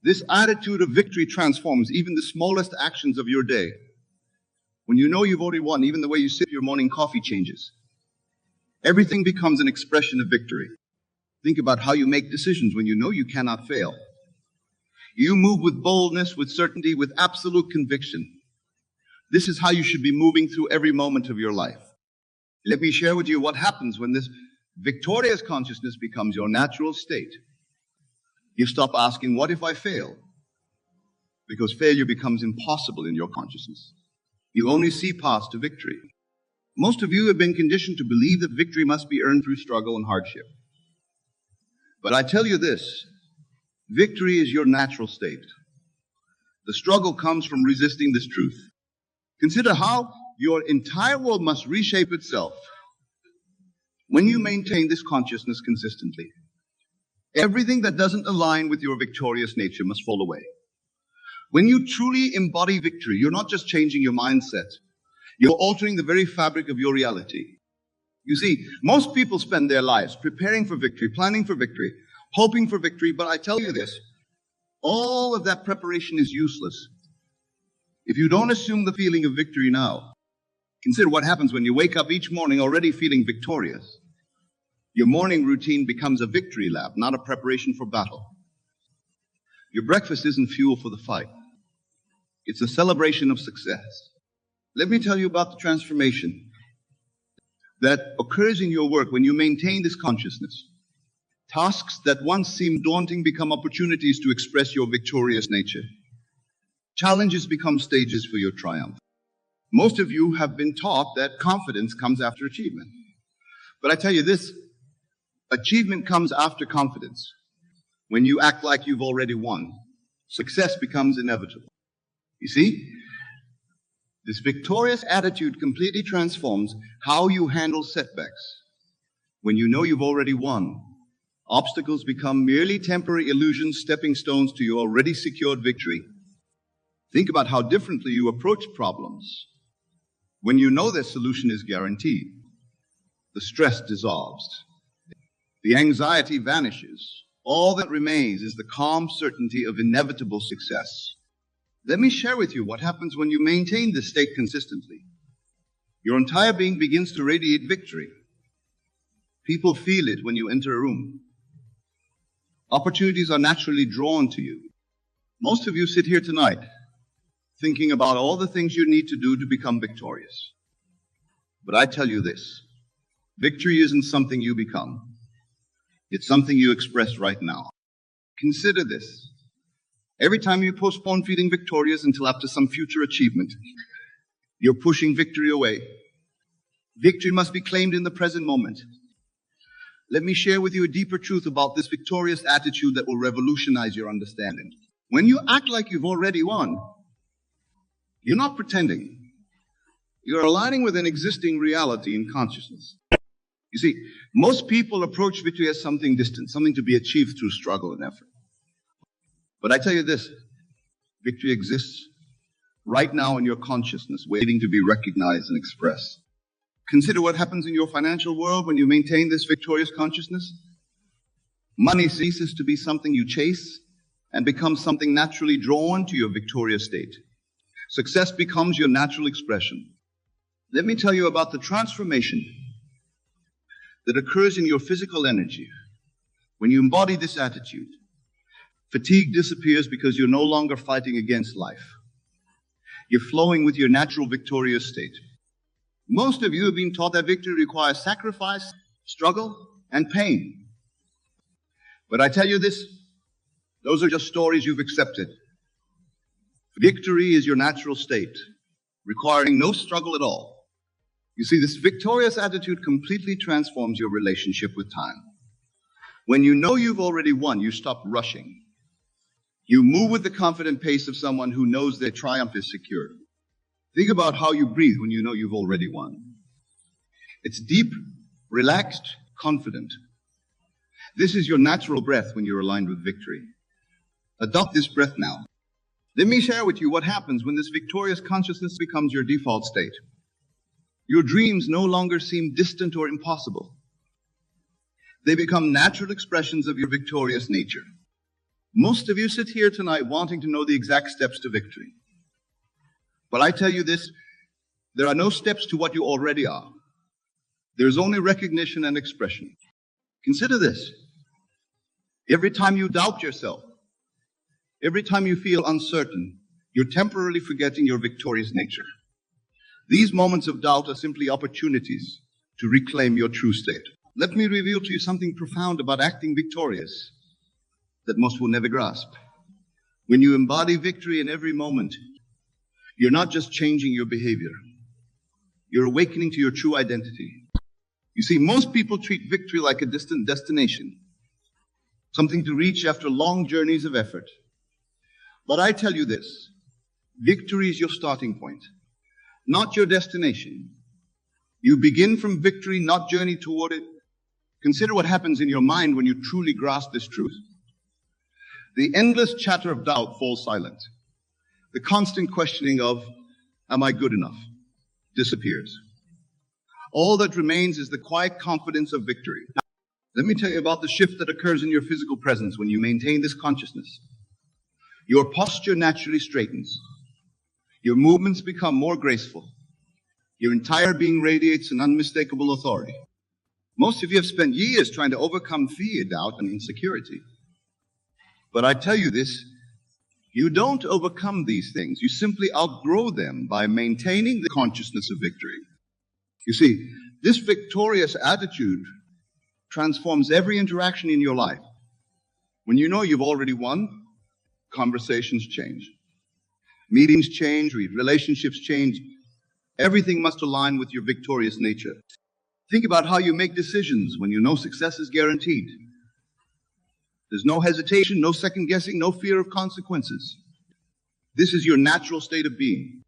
this attitude of victory transforms even the smallest actions of your day. When you know you've already won, even the way you sip your morning coffee changes. Everything becomes an expression of victory. Think about how you make decisions when you know you cannot fail. You move with boldness, with certainty, with absolute conviction. This is how you should be moving through every moment of your life. Let me share with you what happens when this victorious consciousness becomes your natural state. You stop asking, what if I fail? Because failure becomes impossible in your consciousness. You only see paths to victory. Most of you have been conditioned to believe that victory must be earned through struggle and hardship. But I tell you this, victory is your natural state. The struggle comes from resisting this truth. Consider how your entire world must reshape itself when you maintain this consciousness consistently. Everything that doesn't align with your victorious nature must fall away. When you truly embody victory, you're not just changing your mindset, you're altering the very fabric of your reality. You see, most people spend their lives preparing for victory, planning for victory, hoping for victory, but I tell you this, all of that preparation is useless if you don't assume the feeling of victory now. Consider what happens when you wake up each morning already feeling victorious. Your morning routine becomes a victory lap, not a preparation for battle. Your breakfast isn't fuel for the fight. It's a celebration of success. Let me tell you about the transformation that occurs in your work when you maintain this consciousness. Tasks that once seemed daunting become opportunities to express your victorious nature. Challenges become stages for your triumph. Most of you have been taught that confidence comes after achievement. But I tell you this, achievement comes after confidence. When you act like you've already won, success becomes inevitable. You see, this victorious attitude completely transforms how you handle setbacks. When you know you've already won, obstacles become merely temporary illusions, stepping stones to your already secured victory. Think about how differently you approach problems. When you know their solution is guaranteed, the stress dissolves. The anxiety vanishes. All that remains is the calm certainty of inevitable success. Let me share with you what happens when you maintain this state consistently. Your entire being begins to radiate victory. People feel it when you enter a room. Opportunities are naturally drawn to you. Most of you sit here tonight thinking about all the things you need to do to become victorious. But I tell you this, victory isn't something you become. It's something you express right now. Consider this. Every time you postpone feeling victorious until after some future achievement, you're pushing victory away. Victory must be claimed in the present moment. Let me share with you a deeper truth about this victorious attitude that will revolutionize your understanding. When you act like you've already won, you're not pretending. You're aligning with an existing reality in consciousness. You see, most people approach victory as something distant, something to be achieved through struggle and effort. But I tell you this, victory exists right now in your consciousness, waiting to be recognized and expressed. Consider what happens in your financial world when you maintain this victorious consciousness. Money ceases to be something you chase and becomes something naturally drawn to your victorious state. Success becomes your natural expression. Let me tell you about the transformation that occurs in your physical energy when you embody this attitude. Fatigue disappears because you're no longer fighting against life. You're flowing with your natural victorious state. Most of you have been taught that victory requires sacrifice, struggle, and pain. But I tell you this, those are just stories you've accepted. Victory is your natural state, requiring no struggle at all. You see, this victorious attitude completely transforms your relationship with time. When you know you've already won, you stop rushing. You move with the confident pace of someone who knows their triumph is secure. Think about how you breathe when you know you've already won. It's deep, relaxed, confident. This is your natural breath when you're aligned with victory. Adopt this breath now. Let me share with you what happens when this victorious consciousness becomes your default state. Your dreams no longer seem distant or impossible. They become natural expressions of your victorious nature. Most of you sit here tonight wanting to know the exact steps to victory. But I tell you this, there are no steps to what you already are. There's only recognition and expression. Consider this. Every time you doubt yourself, every time you feel uncertain, you're temporarily forgetting your victorious nature. These moments of doubt are simply opportunities to reclaim your true state. Let me reveal to you something profound about acting victorious that most will never grasp. When you embody victory in every moment, you're not just changing your behavior. You're awakening to your true identity. You see, most people treat victory like a distant destination, something to reach after long journeys of effort. But I tell you this, victory is your starting point, not your destination. You begin from victory, not journey toward it. Consider what happens in your mind when you truly grasp this truth. The endless chatter of doubt falls silent. The constant questioning of, am I good enough, disappears. All that remains is the quiet confidence of victory. Now, let me tell you about the shift that occurs in your physical presence when you maintain this consciousness. Your posture naturally straightens. Your movements become more graceful. Your entire being radiates an unmistakable authority. Most of you have spent years trying to overcome fear, doubt, and insecurity. But I tell you this, you don't overcome these things. You simply outgrow them by maintaining the consciousness of victory. You see, this victorious attitude transforms every interaction in your life. When you know you've already won, conversations change. Meetings change, relationships change. Everything must align with your victorious nature. Think about how you make decisions when you know success is guaranteed. There's no hesitation, no second guessing, no fear of consequences. This is your natural state of being.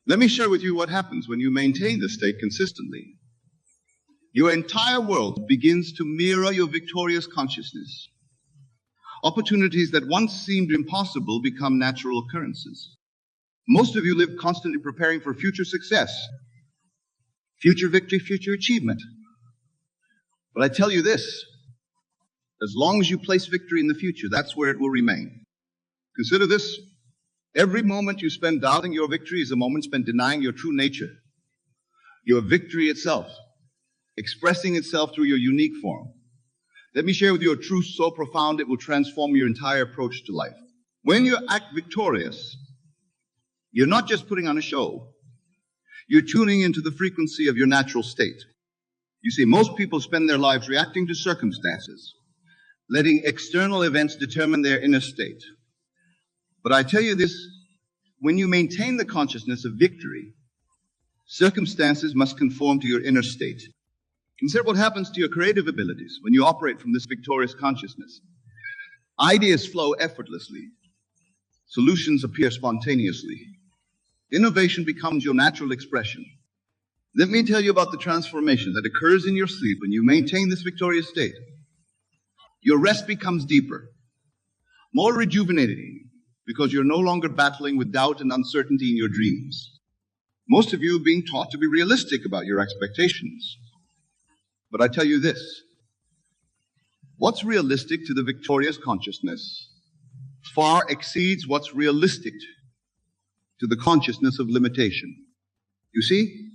Let me share with you what happens when you maintain this state consistently. Your entire world begins to mirror your victorious consciousness. Opportunities that once seemed impossible become natural occurrences. Most of you live constantly preparing for future success, future victory, future achievement. But I tell you this, as long as you place victory in the future, that's where it will remain. Consider this, every moment you spend doubting your victory is a moment spent denying your true nature, your victory itself, expressing itself through your unique form. Let me share with you a truth so profound it will transform your entire approach to life. When you act victorious, you're not just putting on a show. You're tuning into the frequency of your natural state. You see, most people spend their lives reacting to circumstances, letting external events determine their inner state. But I tell you this, when you maintain the consciousness of victory, circumstances must conform to your inner state. Consider what happens to your creative abilities when you operate from this victorious consciousness. Ideas flow effortlessly. Solutions appear spontaneously. Innovation becomes your natural expression. Let me tell you about the transformation that occurs in your sleep when you maintain this victorious state. Your rest becomes deeper, more rejuvenating, because you're no longer battling with doubt and uncertainty in your dreams. Most of you are being taught to be realistic about your expectations. But I tell you this, what's realistic to the victorious consciousness far exceeds what's realistic to the consciousness of limitation. You see,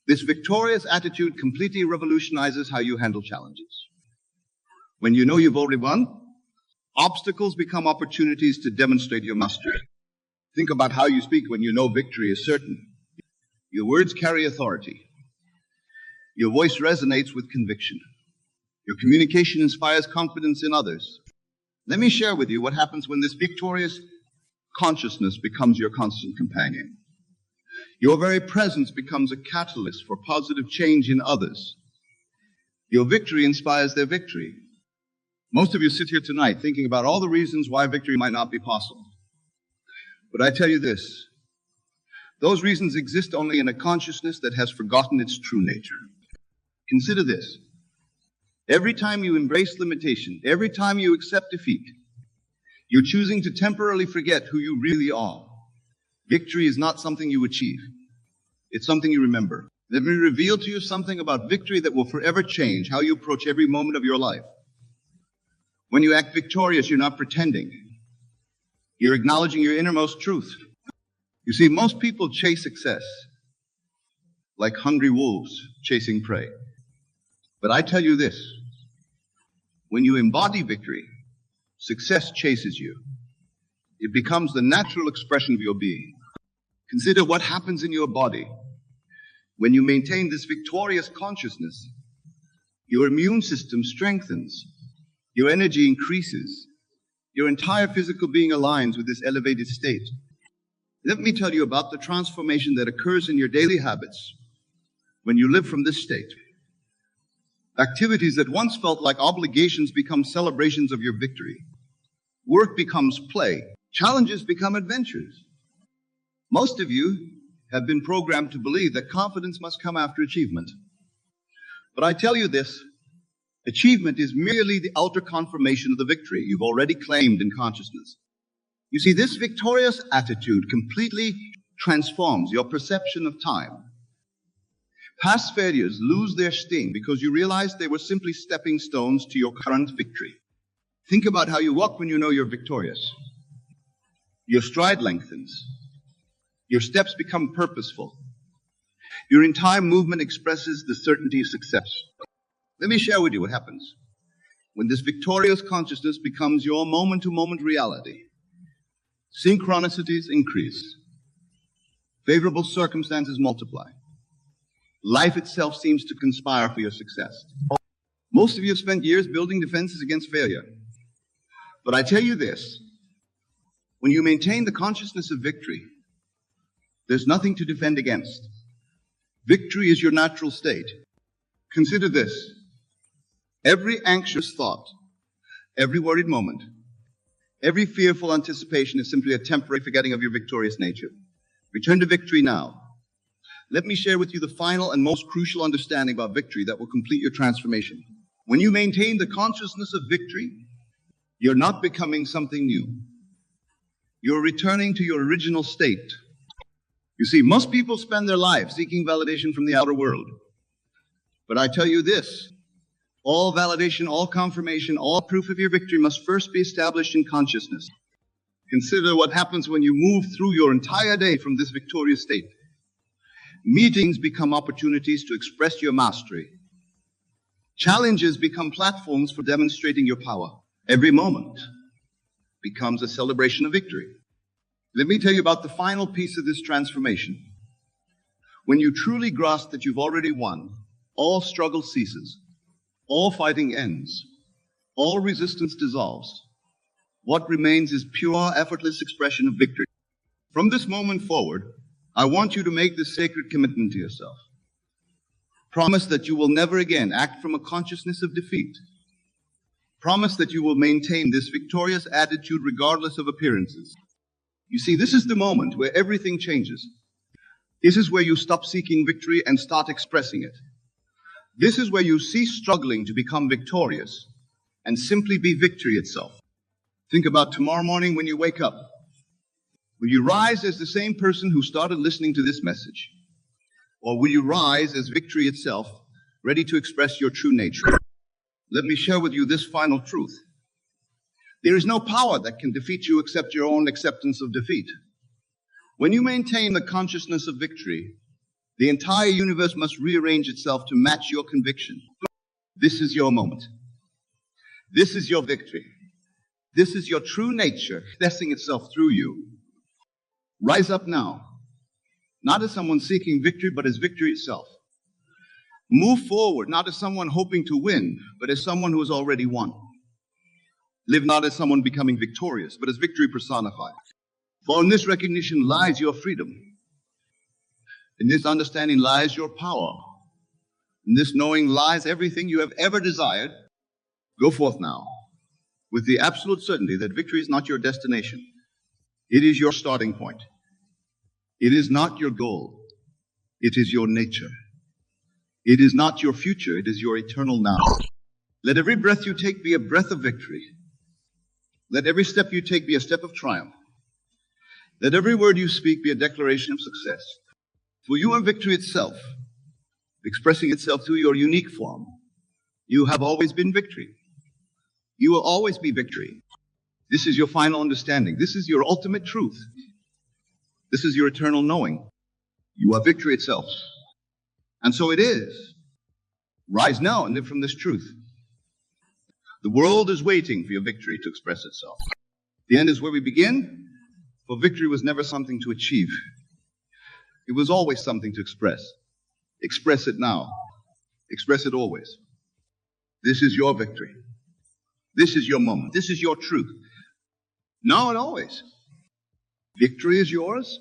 this victorious attitude completely revolutionizes how you handle challenges. When you know you've already won, obstacles become opportunities to demonstrate your mastery. Think about how you speak when you know victory is certain. Your words carry authority. Your voice resonates with conviction. Your communication inspires confidence in others. Let me share with you what happens when this victorious consciousness becomes your constant companion. Your very presence becomes a catalyst for positive change in others. Your victory inspires their victory. Most of you sit here tonight thinking about all the reasons why victory might not be possible. But I tell you this, those reasons exist only in a consciousness that has forgotten its true nature. Consider this. Every time you embrace limitation, every time you accept defeat, you're choosing to temporarily forget who you really are. Victory is not something you achieve. It's something you remember. Let me reveal to you something about victory that will forever change how you approach every moment of your life. When you act victorious, you're not pretending. You're acknowledging your innermost truth. You see, most people chase success like hungry wolves chasing prey. But I tell you this, when you embody victory, success chases you. It becomes the natural expression of your being. Consider what happens in your body. When you maintain this victorious consciousness, your immune system strengthens, your energy increases, your entire physical being aligns with this elevated state. Let me tell you about the transformation that occurs in your daily habits when you live from this state. Activities that once felt like obligations become celebrations of your victory. Work becomes play. Challenges become adventures. Most of you have been programmed to believe that confidence must come after achievement. But I tell you this, achievement is merely the outer confirmation of the victory you've already claimed in consciousness. You see, this victorious attitude completely transforms your perception of time. Past failures lose their sting because you realize they were simply stepping stones to your current victory. Think about how you walk when you know you're victorious. Your stride lengthens. Your steps become purposeful. Your entire movement expresses the certainty of success. Let me share with you what happens when this victorious consciousness becomes your moment-to-moment reality. Synchronicities increase. Favorable circumstances multiply. Life itself seems to conspire for your success. Most of you have spent years building defenses against failure. But I tell you this, when you maintain the consciousness of victory, there's nothing to defend against. Victory is your natural state. Consider this. Every anxious thought, every worried moment, every fearful anticipation is simply a temporary forgetting of your victorious nature. Return to victory now. Let me share with you the final and most crucial understanding about victory that will complete your transformation. When you maintain the consciousness of victory, you're not becoming something new. You're returning to your original state. You see, most people spend their lives seeking validation from the outer world. But I tell you this, all validation, all confirmation, all proof of your victory must first be established in consciousness. Consider what happens when you move through your entire day from this victorious state. Meetings become opportunities to express your mastery. Challenges become platforms for demonstrating your power. Every moment becomes a celebration of victory. Let me tell you about the final piece of this transformation. When you truly grasp that you've already won, all struggle ceases, all fighting ends, all resistance dissolves. What remains is pure, effortless expression of victory. From this moment forward, I want you to make this sacred commitment to yourself. Promise that you will never again act from a consciousness of defeat. Promise that you will maintain this victorious attitude regardless of appearances. You see, this is the moment where everything changes. This is where you stop seeking victory and start expressing it. This is where you cease struggling to become victorious and simply be victory itself. Think about tomorrow morning when you wake up. Will you rise as the same person who started listening to this message? Or will you rise as victory itself, ready to express your true nature? Let me share with you this final truth. There is no power that can defeat you except your own acceptance of defeat. When you maintain the consciousness of victory, the entire universe must rearrange itself to match your conviction. This is your moment. This is your victory. This is your true nature expressing itself through you. Rise up now, not as someone seeking victory, but as victory itself. Move forward, not as someone hoping to win, but as someone who has already won. Live not as someone becoming victorious, but as victory personified. For in this recognition lies your freedom. In this understanding lies your power. In this knowing lies everything you have ever desired. Go forth now, with the absolute certainty that victory is not your destination. It is your starting point. It is not your goal. It is your nature. It is not your future. It is your eternal now. Let every breath you take be a breath of victory. Let every step you take be a step of triumph. Let every word you speak be a declaration of success. For you are victory itself, expressing itself through your unique form. You have always been victory. You will always be victory. This is your final understanding. This is your ultimate truth. This is your eternal knowing. You are victory itself. And so it is. Rise now and live from this truth. The world is waiting for your victory to express itself. The end is where we begin, for victory was never something to achieve. It was always something to express. Express it now. Express it always. This is your victory. This is your moment. This is your truth. Now and always. Victory is yours.